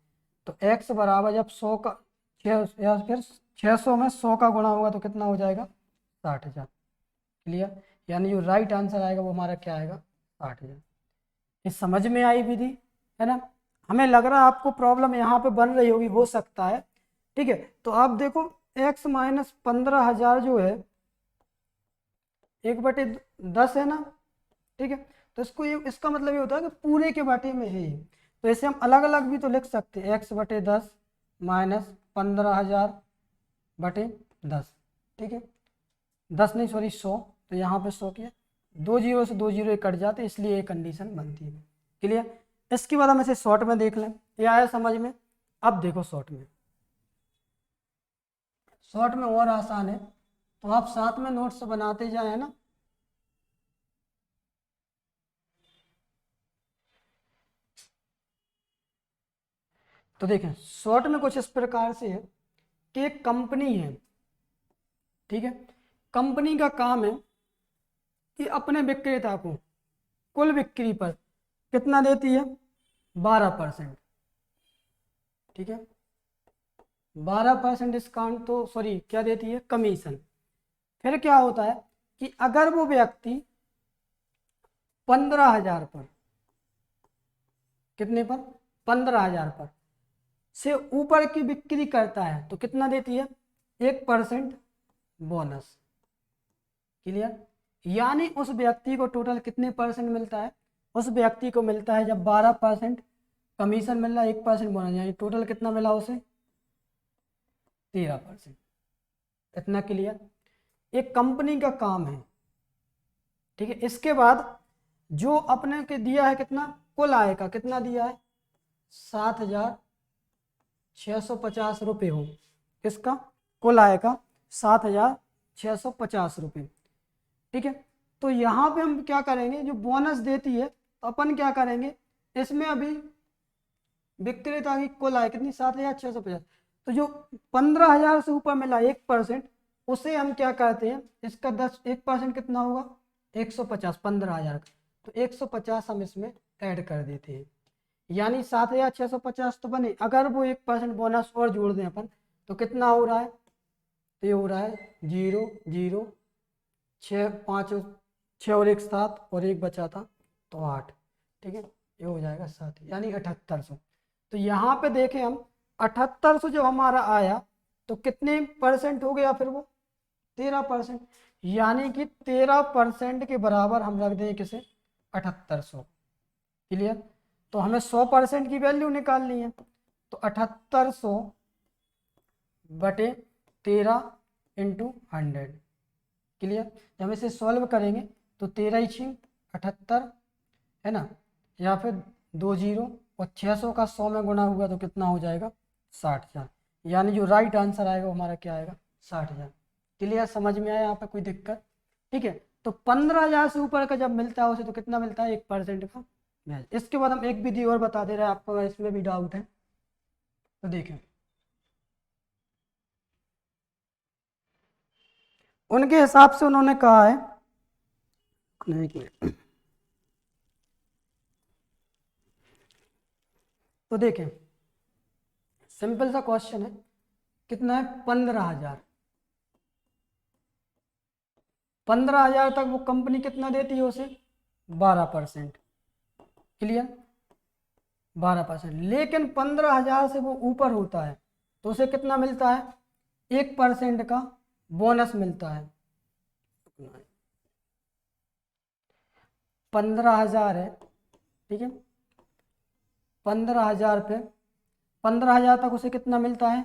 A: तो x बराबर जब 100 का 6 या फिर 600 में 100 का गुणा होगा तो कितना हो जाएगा 60,000, क्लियर। यानी जो राइट आंसर आएगा वो हमारा क्या आएगा 60,000। ये समझ में आई विधि, है ना। हमें लग रहा है आपको प्रॉब्लम यहाँ पे बन रही होगी, हो सकता है, ठीक है। तो आप देखो x माइनस 15,000 जो है 1/10 है ना, ठीक है, तो इसको ये इसका मतलब ये होता है कि पूरे के बटे में है ये। तो इसे हम अलग अलग भी तो लिख सकते हैं, x/10 माइनस 15,000/10, ठीक है, 10 नहीं सॉरी 100, तो यहाँ पे 100 किया, 2 जीरो से 2 जीरो कट जाते, इसलिए ये कंडीशन बनती है, क्लियर। इसके बाद हम इसे शॉर्ट में देख लें, ये आया समझ में। अब देखो शॉर्ट में, शॉर्ट में और आसान है, तो आप साथ में नोट्स बनाते जाए, ना। तो देखें शॉर्ट में कुछ इस प्रकार से है कि एक कंपनी है, ठीक है, कंपनी का काम है कि अपने विक्रेता को कुल बिक्री पर कितना देती है 12%, ठीक है, 12% डिस्काउंट, तो सॉरी क्या देती है कमीशन। फिर क्या होता है कि अगर वो व्यक्ति 15,000 पर, कितने पर 15,000 पर से ऊपर की बिक्री करता है तो कितना देती है? 1% बोनस। क्लियर? यानी उस व्यक्ति को टोटल कितने परसेंट मिलता है? उस व्यक्ति को मिलता है जब 12% कमीशन मिल रहा है, 1% बोनस, यानी टोटल कितना मिला उसे? 13%। इतना क्लियर? एक कंपनी का काम है, ठीक है। इसके बाद जो अपने के दिया है कितना कुल आय का, कितना दिया है? 7,650 रुपये हो। किसका? कुल आय का 7,650 रुपये, ठीक है। तो यहाँ पे हम क्या करेंगे, जो बोनस देती है तो अपन क्या करेंगे, इसमें अभी विक्रेता की कुल आय कितनी? 7,650। तो जो 15,000 से ऊपर मिला 1%, उसे हम क्या कहते हैं, इसका 1% कितना होगा? 150, 15,000 का। तो 150 हम इसमें ऐड कर देते हैं, यानी 7,650 तो बने। अगर वो 1% बोनस और जोड़ दें अपन तो कितना हो रहा है? तो ये हो रहा है 0 0 6 5 6 और 1 7 और 1 बचा था तो 8, ठीक है। ये हो जाएगा 7, यानी 7,800। तो यहाँ पे देखें हम 7,800 जब हमारा आया तो कितने परसेंट हो गया? फिर वो 13%, यानी कि 13% के बराबर हम रख दें किसे? 7,800। क्लियर? तो हमें 100% की वैल्यू निकालनी है, तो 7,800 बटे 13 इंटू 100। क्लियर? जब हम इसे सॉल्व करेंगे तो 13 छिंग 78 है ना, या फिर 2 0 और 600 का 100 में गुणा हुआ तो कितना हो जाएगा? 60,000। यानी जो राइट आंसर आएगा वो हमारा क्या आएगा? 60,000। क्लियर? समझ में आया यहाँ पे कोई दिक्कत? ठीक है। तो 15,000 से ऊपर का जब मिलता है उसे तो कितना मिलता है? 1% का ब्याज। इसके बाद हम एक विधि और बता दे रहे हैं आपको, अगर इसमें भी डाउट है तो देखें। उनके हिसाब से उन्होंने कहा है, तो देखें सिंपल सा क्वेश्चन है, कितना है? 15,000। 15,000 तक वो कंपनी कितना देती है उसे? 12%। क्लियर? 12%। लेकिन 15,000 से वो ऊपर होता है तो उसे कितना मिलता है? 1% का बोनस मिलता है। 15,000 है, ठीक है। 15,000 पे 15,000 तक उसे कितना मिलता है?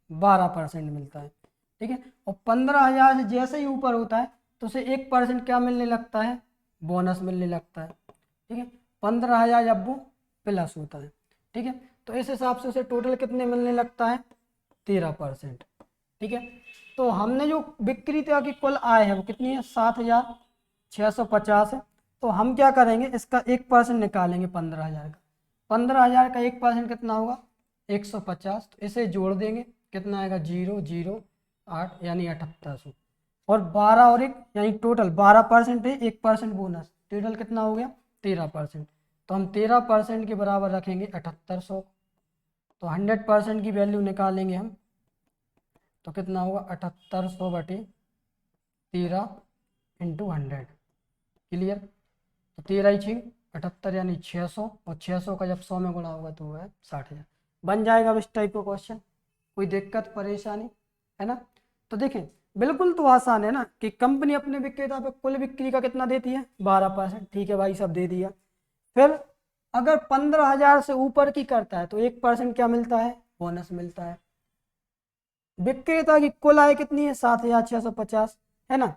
A: 12% मिलता है, ठीक है। और 15,000 से जैसे ही ऊपर होता है तो उसे 1% क्या मिलने लगता है? बोनस मिलने लगता है, ठीक है। 15,000 जब वो प्लस होता है, ठीक है। तो इस हिसाब से उसे टोटल कितने मिलने लगता है? 13%, ठीक है। तो हमने जो विक्रेता की कुल आय है वो कितनी है? 7,650 है। तो हम क्या करेंगे, इसका 1% निकालेंगे 15,000 का। 15,000 का 1% कितना होगा? 150। तो इसे जोड़ देंगे, कितना आएगा? 0 0 8, यानी 7,800। और 12 और 1 यानी टोटल 12% है, 1% बोनस, टोटल कितना हो गया? 13%। तो हम 13% के बराबर रखेंगे 7,800। तो 100% की वैल्यू निकालेंगे हम तो कितना होगा? 7,800 बटे 13 इंटू 100। क्लियर? तो 13 छिंग 78 यानी 600, और 600 का जब 100 में गुणा होगा तो वो है 60,000। बन जाएगा अब इस टाइप का क्वेश्चन। कोई दिक्कत परेशानी है ना? तो देखें बिल्कुल तो आसान है ना, कि कंपनी अपने विक्रेता पे कुल बिक्री का कितना देती है? 12%। ठीक है भाई, सब दे दिया। फिर अगर 15,000 से ऊपर की करता है तो 1% क्या मिलता है? बोनस मिलता है। विक्रेता की कुल आय कितनी है? 7,650 है ना।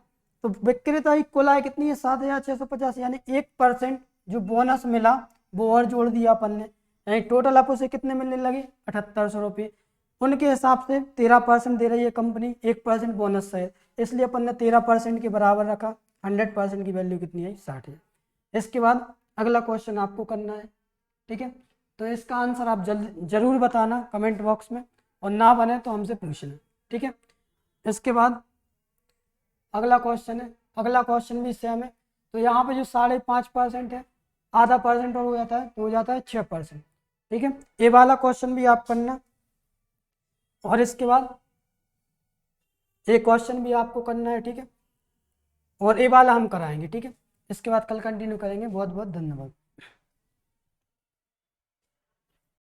A: तो विक्रेता की कुल आय कितनी है? 7,650, यानी 1% जो बोनस मिला वो और जोड़ दिया अपन ने, यानी टोटल आप उसे कितने मिलने लगे? 7,800 रुपये। उनके हिसाब से 13% दे रही है कंपनी, 1% बोनस है, इसलिए अपन ने 13% के बराबर रखा। 100% की वैल्यू कितनी है? 60 है। इसके बाद अगला क्वेश्चन आपको करना है, ठीक है। तो इसका आंसर आप जरूर बताना कमेंट बॉक्स में, और ना बने तो हमसे पूछना, ठीक है। इसके बाद अगला क्वेश्चन है, अगला क्वेश्चन भी सेम है। तो यहाँ पे जो 5.5% है, आधा परसेंट और हो जाता है तो हो जाता है 6%, ठीक है। ये वाला क्वेश्चन भी आप करना, और इसके बाद एक क्वेश्चन भी आपको करना है, ठीक है। और ये वाला हम कराएंगे, ठीक है। इसके बाद कल कंटिन्यू करेंगे। बहुत बहुत धन्यवाद।